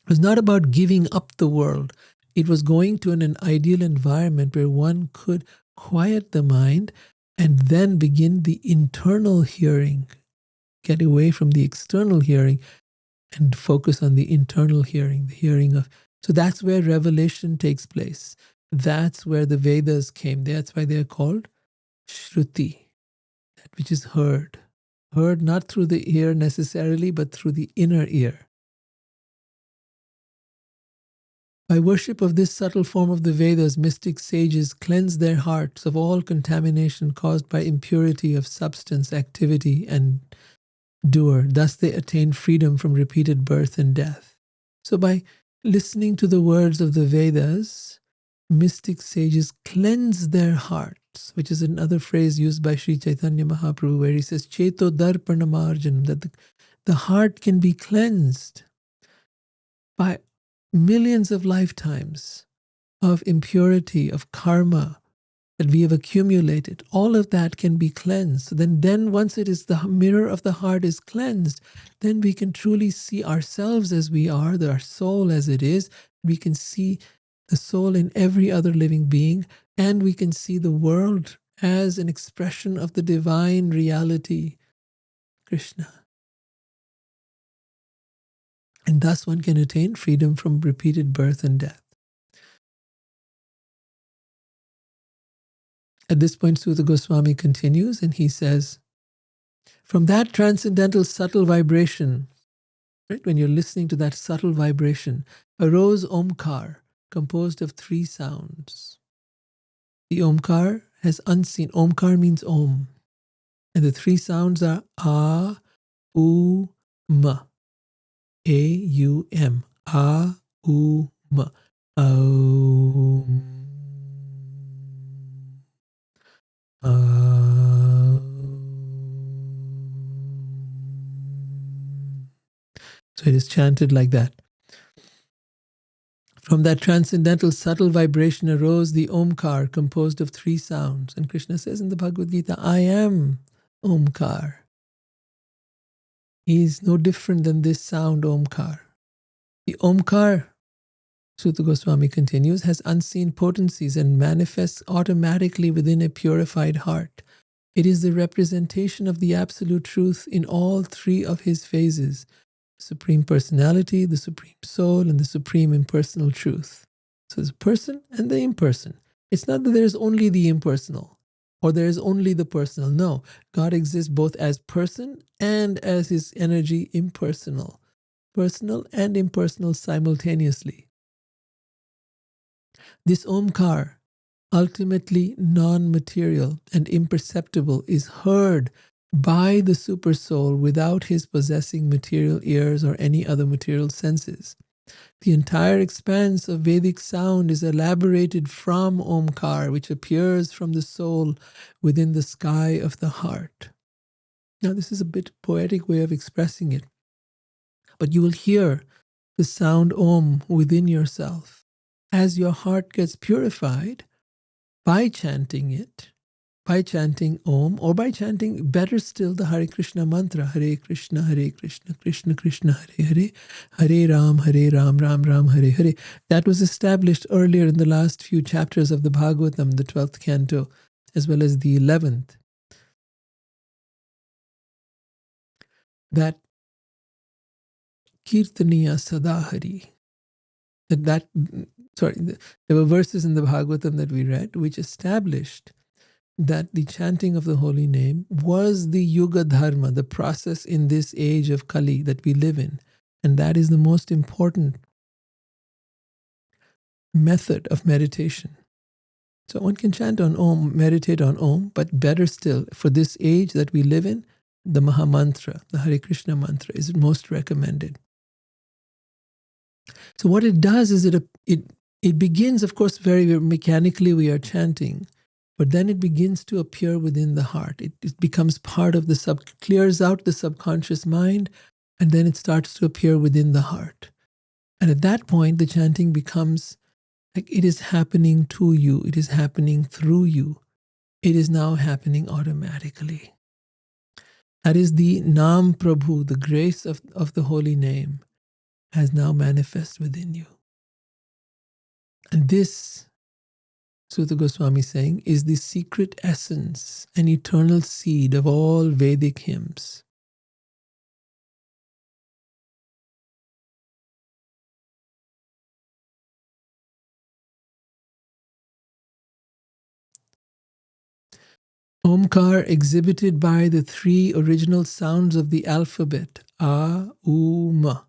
S1: It was not about giving up the world. It was going to an ideal environment where one could quiet the mind and then begin the internal hearing, get away from the external hearing and focus on the internal hearing, the hearing of. So that's where revelation takes place. That's where the Vedas came. That's why they're called Shruti, that which is heard. Heard not through the ear necessarily, but through the inner ear. By worship of this subtle form of the Vedas, mystic sages cleanse their hearts of all contamination caused by impurity of substance, activity, and doer. Thus they attain freedom from repeated birth and death. So by listening to the words of the Vedas, mystic sages cleanse their hearts, which is another phrase used by Sri Chaitanya Mahaprabhu, where he says, Cheto darpanamarjanam, that the heart can be cleansed by millions of lifetimes of impurity, of karma, that we have accumulated, all of that can be cleansed. So then once it is, the mirror of the heart is cleansed, then we can truly see ourselves as we are, our soul as it is. We can see the soul in every other living being, and we can see the world as an expression of the divine reality, Krishna. And thus one can attain freedom from repeated birth and death. At this point, Sutta Goswami continues and he says, from that transcendental subtle vibration, right, when you're listening to that subtle vibration, arose Omkar, composed of three sounds. The Omkar has unseen. Omkar means Om. And the three sounds are A, U, M. A-U-M. A, U, M. Aum. So it is chanted like that. From that transcendental subtle vibration arose the Omkar, composed of three sounds. And Krishna says in the Bhagavad Gita, I am Omkar. He is no different than this sound, Omkar. The Omkar, Sutta Goswami continues, has unseen potencies and manifests automatically within a purified heart. It is the representation of the absolute truth in all three of his phases: Supreme Personality, the Supreme Soul, and the Supreme Impersonal Truth. So there's person and the impersonal. It's not that there's only the impersonal or there's only the personal. No, God exists both as person and as his energy impersonal. Personal and impersonal simultaneously. This Omkar, ultimately non-material and imperceptible, is heard by the Supersoul without his possessing material ears or any other material senses. The entire expanse of Vedic sound is elaborated from Omkar, which appears from the soul within the sky of the heart. Now, this is a bit poetic way of expressing it, but you will hear the sound Om within yourself. As your heart gets purified by chanting it, by chanting Om, or by chanting, better still, the Hare Krishna mantra, Hare Krishna, Krishna Krishna, Hare Hare Ram, Ram Ram, Hare Hare. That was established earlier in the last few chapters of the Bhagavatam, the 12th canto, as well as the 11th. That Kirtaniya Sadahari, there were verses in the Bhagavatam that we read which established that the chanting of the holy name was the yuga dharma, the process in this age of Kali that we live in. And that is the most important method of meditation. So one can chant on Om, meditate on Om, but better still, for this age that we live in, the Maha Mantra, the Hare Krishna mantra, is most recommended. So what it does is it begins, of course, very mechanically we are chanting, but then it begins to appear within the heart. It becomes part of the clears out the subconscious mind, and then it starts to appear within the heart. And at that point, the chanting becomes like it is happening to you. It is happening through you. It is now happening automatically. That is the Nam Prabhu, the grace of the holy name, has now manifest within you. And this, Sutta Goswami is saying, is the secret essence and eternal seed of all Vedic hymns. Omkar, exhibited by the three original sounds of the alphabet, A, U, Ma.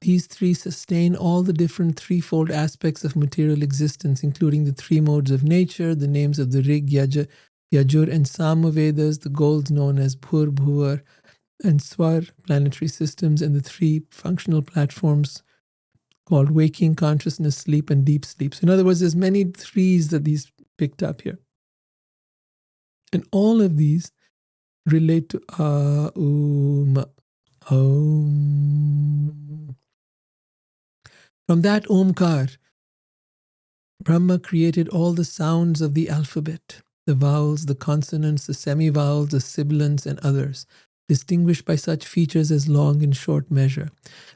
S1: These three sustain all the different threefold aspects of material existence, including the three modes of nature, the names of the Rig, Yajur, and Samavedas, the goals known as Bhur, Bhuvar, and Swar planetary systems, and the three functional platforms called waking consciousness, sleep, and deep sleep. So in other words, there's many threes that these picked up here. And all of these relate to Aum. Om. From that Omkar, Brahma created all the sounds of the alphabet, the vowels, the consonants, the semi-vowels, the sibilants, and others, distinguished by such features as long and short measure.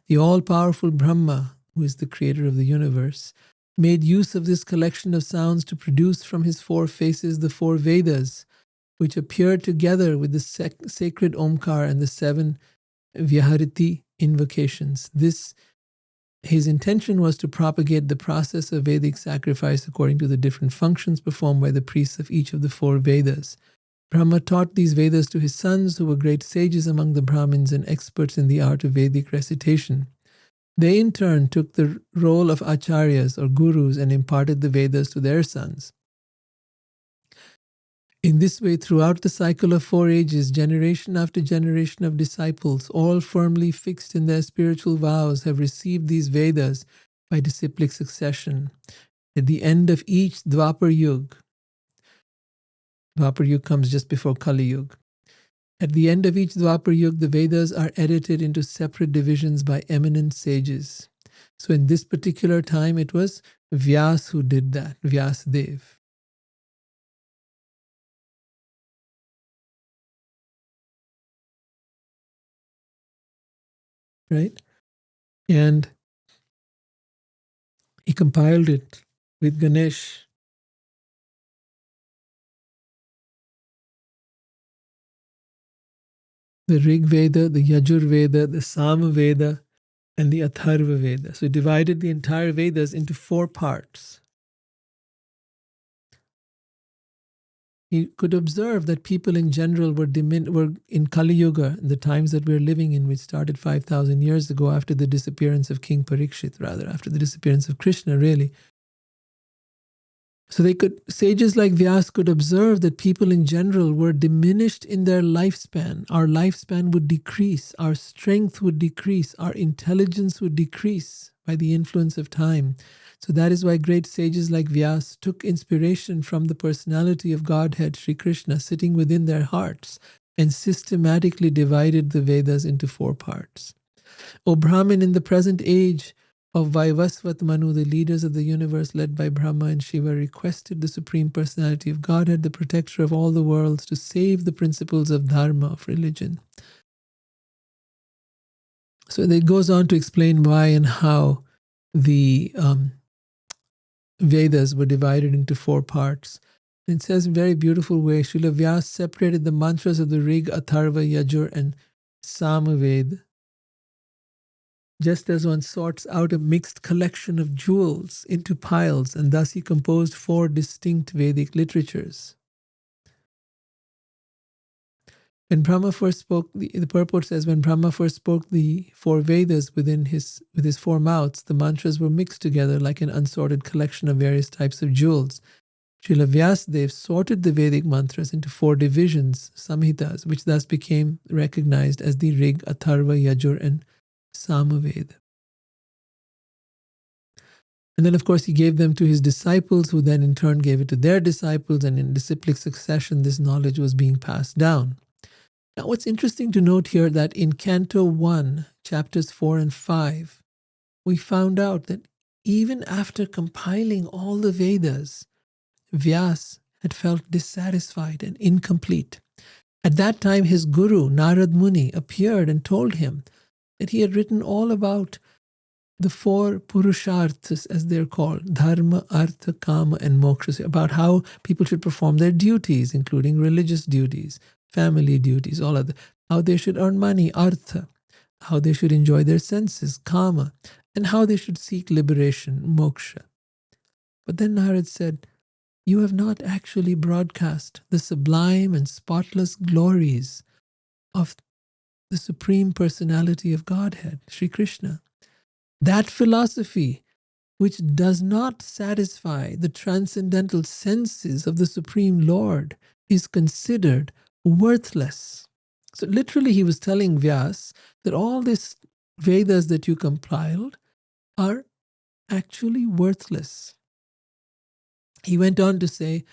S1: The all-powerful Brahma, who is the creator of the universe, made use of this collection of sounds to produce from his four faces the four Vedas, which appeared together with the sacred Omkar and the seven Vyahariti invocations. His intention was to propagate the process of Vedic sacrifice according to the different functions performed by the priests of each of the four Vedas. Brahma taught these Vedas to his sons, who were great sages among the Brahmins and experts in the art of Vedic recitation. They in turn took the role of acharyas or gurus and imparted the Vedas to their sons. In this way, throughout the cycle of 4 ages, generation after generation of disciples, all firmly fixed in their spiritual vows, have received these Vedas by disciplic succession. At the end of each Dwapar Yuga comes just before Kali Yuga. At the end of each Dwapar Yuga, the Vedas are edited into separate divisions by eminent sages. So in this particular time, it was Vyas who did that, Vyasadev. Right? And he compiled it with Ganesh. The Rig Veda, the Yajur Veda, the Sama Veda, and the Atharva Veda. So he divided the entire Vedas into 4 parts. He could observe that people in general were in Kali Yuga, the times that we're living in, which started 5,000 years ago after the disappearance of King Parikshit, rather, after the disappearance of Krishna, really. So sages like Vyas could observe that people in general were diminished in their lifespan. Our lifespan would decrease, our strength would decrease, our intelligence would decrease by the influence of time. So that is why great sages like Vyas took inspiration from the personality of Godhead, Sri Krishna, sitting within their hearts, and systematically divided the Vedas into 4 parts. O Brahmin, in the present age of Vaivasvat Manu, the leaders of the universe led by Brahma and Shiva requested the Supreme Personality of Godhead, the protector of all the worlds, to save the principles of dharma, of religion. So it goes on to explain why and how the Vedas were divided into 4 parts. It says in a very beautiful way, Srila Vyas separated the mantras of the Rig, Atharva, Yajur, and Samaved, just as one sorts out a mixed collection of jewels into piles, and thus he composed 4 distinct Vedic literatures. When Brahma first spoke, the purport says, when Brahma first spoke the 4 Vedas with his 4 mouths, the mantras were mixed together like an unsorted collection of various types of jewels. Srila Vyasadeva sorted the Vedic mantras into 4 divisions, samhitas, which thus became recognized as the Rig, Atharva, Yajur, and Samaveda. And then, of course, he gave them to his disciples, who then in turn gave it to their disciples, and in disciplic succession, this knowledge was being passed down. Now, what's interesting to note here that in Canto 1, chapters 4 and 5, we found out that even after compiling all the Vedas, Vyas had felt dissatisfied and incomplete. At that time, his guru, Narad Muni, appeared and told him that he had written all about the 4 Purusharthas, as they're called, Dharma, Artha, Kama, and Moksha, about how people should perform their duties, including religious duties, family duties, all of that, how they should earn money, Artha, how they should enjoy their senses, Kama, and how they should seek liberation, Moksha. But then Narad said, you have not actually broadcast the sublime and spotless glories of the Supreme Personality of Godhead, Sri Krishna. That philosophy, which does not satisfy the transcendental senses of the Supreme Lord, is considered worthless. So literally he was telling Vyas that all these Vedas that you compiled are actually worthless. He went on to say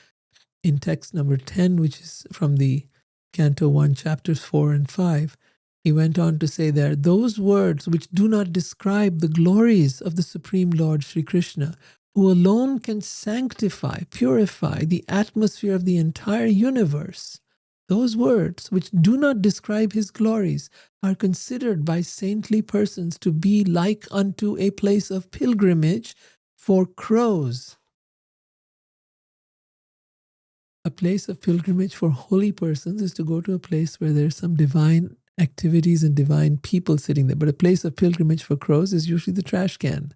S1: in text number 10, which is from the Canto 1, chapters 4 and 5, he went on to say there, those words which do not describe the glories of the Supreme Lord Sri Krishna who alone can sanctify, purify the atmosphere of the entire universe, those words which do not describe his glories are considered by saintly persons to be like unto a place of pilgrimage for crows. A place of pilgrimage for holy persons is to go to a place where there's some divine activities and divine people sitting there. But a place of pilgrimage for crows is usually the trash can,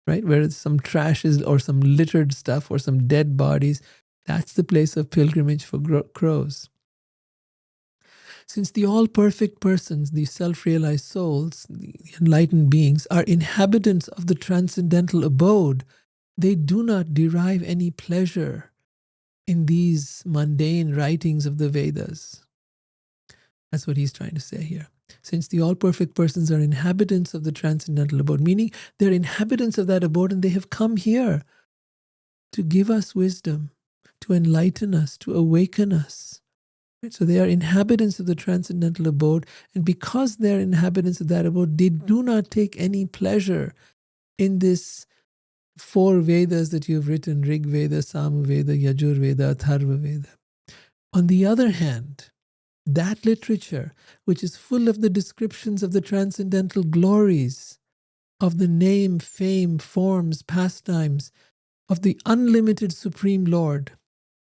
S1: right? Where some trash is, or some littered stuff, or some dead bodies. That's the place of pilgrimage for crows. Since the all-perfect persons, the self-realized souls, the enlightened beings, are inhabitants of the transcendental abode, they do not derive any pleasure in these mundane writings of the Vedas. That's what he's trying to say here. Since the all-perfect persons are inhabitants of the transcendental abode, meaning they're inhabitants of that abode and they have come here to give us wisdom, to enlighten us, to awaken us. Right? So they are inhabitants of the transcendental abode, and because they're inhabitants of that abode, they do not take any pleasure in this 4 Vedas that you've written, Rig Veda, Sama Veda, Yajur Veda, Atharva Veda. On the other hand, that literature, which is full of the descriptions of the transcendental glories of the name, fame, forms, pastimes of the unlimited Supreme Lord,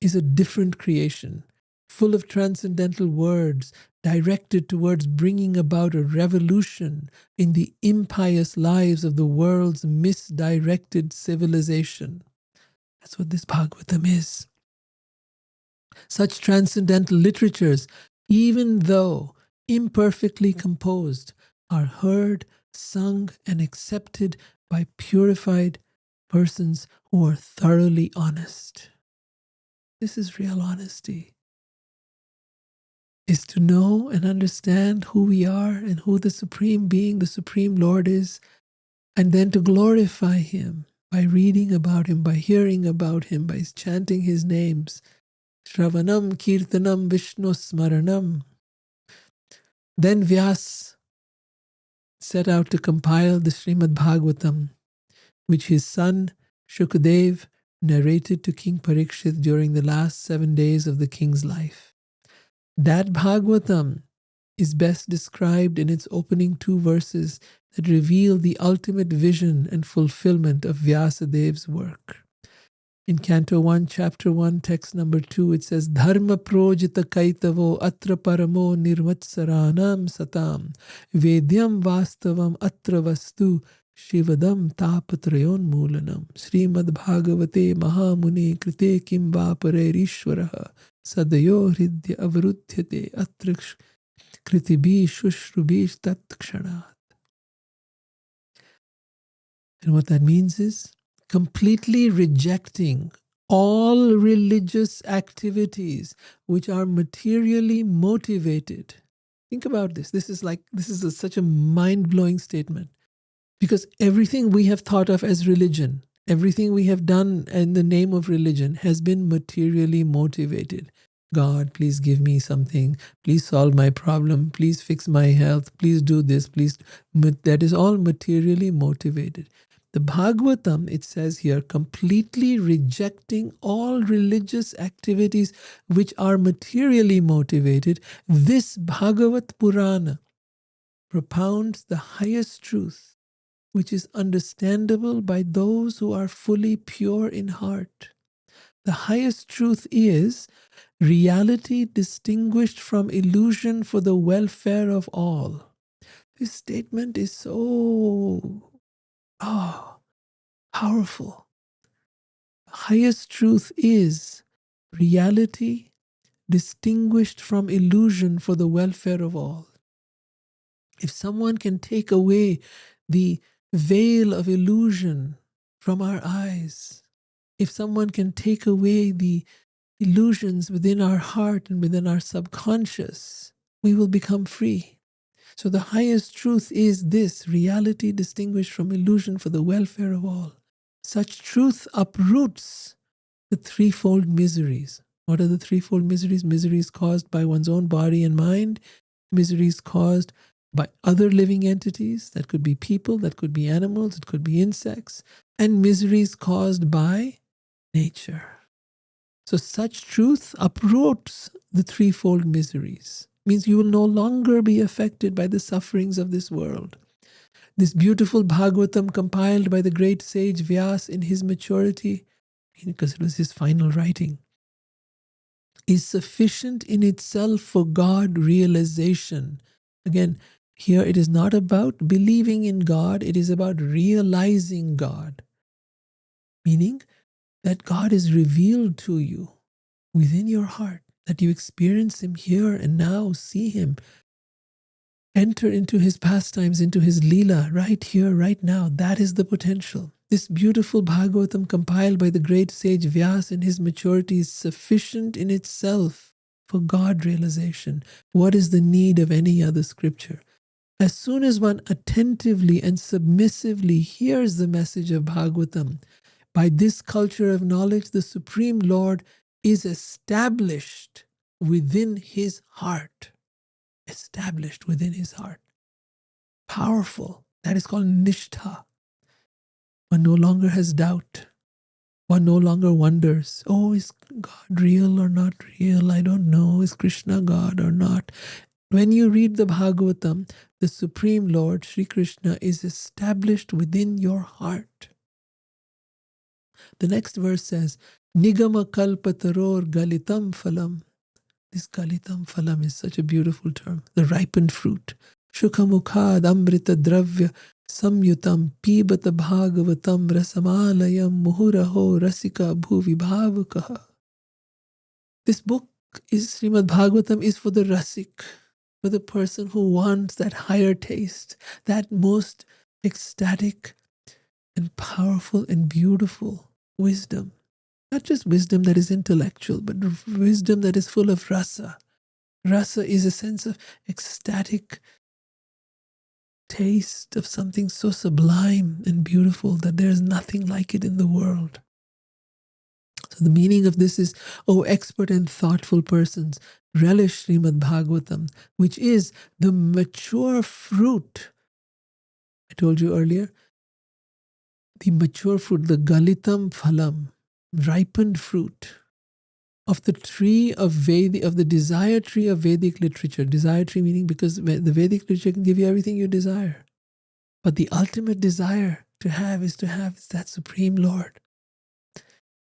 S1: is a different creation, full of transcendental words directed towards bringing about a revolution in the impious lives of the world's misdirected civilization. That's what this Bhagavatam is. Such transcendental literatures, even though imperfectly composed, are heard, sung, and accepted by purified persons who are thoroughly honest. This is real honesty, is to know and understand who we are and who the Supreme Being, the Supreme Lord is, and then to glorify Him by reading about Him, by hearing about Him, by chanting His names. Shravanam, Kirtanam, Vishnu Smaranam. Then Vyas set out to compile the Srimad Bhagavatam, which his son Shukadev narrated to King Parikshit during the last 7 days of the king's life. That Bhagavatam is best described in its opening 2 verses that reveal the ultimate vision and fulfillment of Vyasadev's work. In Canto 1, Chapter 1, text number 2, it says, Dharma projita kaitavo atra paramo nirvatsaranam satam vedyam vastavam atra vastu shivadam tapatrayon mulanam Srimad Bhagavate Mahamuni krite kim vaparerishwaraha sadayo hridya avarudhyate atra kritibi shushrubish tatkshana. And what that means is completely rejecting all religious activities which are materially motivated. Think about this. This is such a mind-blowing statement. Because everything we have thought of as religion, everything we have done in the name of religion has been materially motivated. God, please give me something. Please solve my problem. Please fix my health. Please do this. Please. That is all materially motivated. The Bhagavatam, it says here, completely rejecting all religious activities which are materially motivated. This Bhagavat Purana propounds the highest truth, which is understandable by those who are fully pure in heart. The highest truth is reality distinguished from illusion for the welfare of all. This statement is so powerful. The highest truth is reality distinguished from illusion for the welfare of all. If someone can take away the veil of illusion from our eyes, if someone can take away the illusions within our heart and within our subconscious, we will become free. So the highest truth is this: reality distinguished from illusion for the welfare of all. Such truth uproots the threefold miseries. What are the threefold miseries? Miseries caused by one's own body and mind, miseries caused by other living entities. That could be people, that could be animals, it could be insects, and miseries caused by nature. So such truth uproots the threefold miseries. Means you will no longer be affected by the sufferings of this world. This beautiful Bhagavatam, compiled by the great sage Vyas in his maturity, because it was his final writing, is sufficient in itself for God realization. Again, here it is not about believing in God, it is about realizing God. Meaning that God is revealed to you within your heart, that you experience Him here and now, see Him, enter into His pastimes, into His Leela, right here, right now. That is the potential. This beautiful Bhagavatam, compiled by the great sage Vyas in his maturity, is sufficient in itself for God realization. What is the need of any other scripture? As soon as one attentively and submissively hears the message of Bhagavatam, by this culture of knowledge, the Supreme Lord is established within his heart. Established within his heart. Powerful. That is called nishtha. One no longer has doubt. One no longer wonders, oh, is God real or not real? I don't know. Is Krishna God or not? When you read the Bhagavatam, the Supreme Lord, Sri Krishna, is established within your heart. The next verse says, Nigama kalpataror galitam phalam. This galitam phalam is such a beautiful term. The ripened fruit. Shukhamukhad amrita dravya samyutam pibata bhagavatam rasamalayam muhuraho rasika bhuvibhavakaha. This book is Srimad Bhagavatam is for the rasik, for the person who wants that higher taste, that most ecstatic and powerful and beautiful wisdom. Not just wisdom that is intellectual, but wisdom that is full of rasa. Rasa is a sense of ecstatic taste of something so sublime and beautiful that there is nothing like it in the world. So the meaning of this is, O expert and thoughtful persons, relish Srimad Bhagavatam, which is the mature fruit. I told you earlier, the mature fruit, the galitam phalam, ripened fruit of the tree of Vedic, of the desire tree of Vedic literature. Desire tree meaning because the Vedic literature can give you everything you desire. But the ultimate desire to have is that Supreme Lord.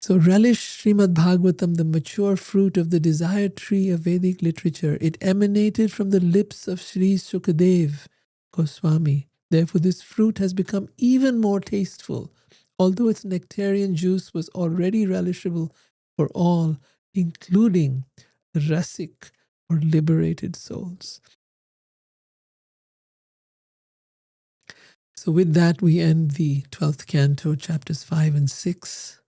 S1: So relish Srimad Bhagavatam, the mature fruit of the desired tree of Vedic literature. It emanated from the lips of Sri Sukadev Goswami. Therefore, this fruit has become even more tasteful, although its nectarian juice was already relishable for all, including rasik or liberated souls. So with that, we end the 12th canto, chapters 5 and 6.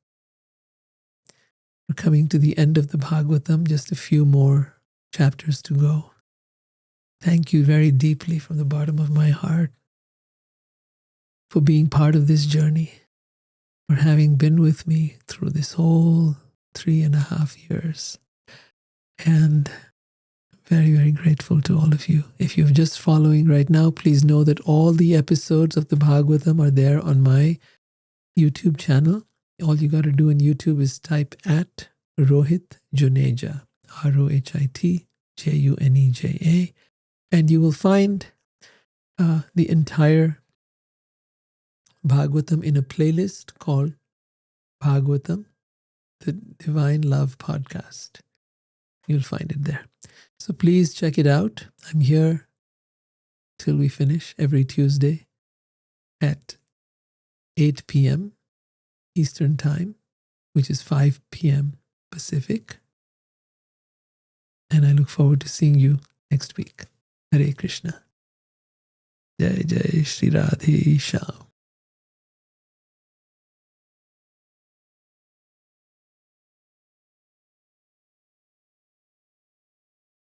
S1: We're coming to the end of the Bhagavatam, just a few more chapters to go. Thank you very deeply from the bottom of my heart for being part of this journey, for having been with me through this whole 3.5 years. And very, very grateful to all of you. If you're just following right now, please know that all the episodes of the Bhagavatam are there on my YouTube channel. All you got to do in YouTube is type at Rohit Juneja, ROHIT JUNEJA, and you will find the entire Bhagavatam in a playlist called Bhagavatam, the Divine Love Podcast. You'll find it there. So please check it out. I'm here till we finish every Tuesday at 8 p.m. Eastern Time, which is 5 p.m. Pacific. And I look forward to seeing you next week. Hare Krishna. Jai Jai Shri Radhe Shyam.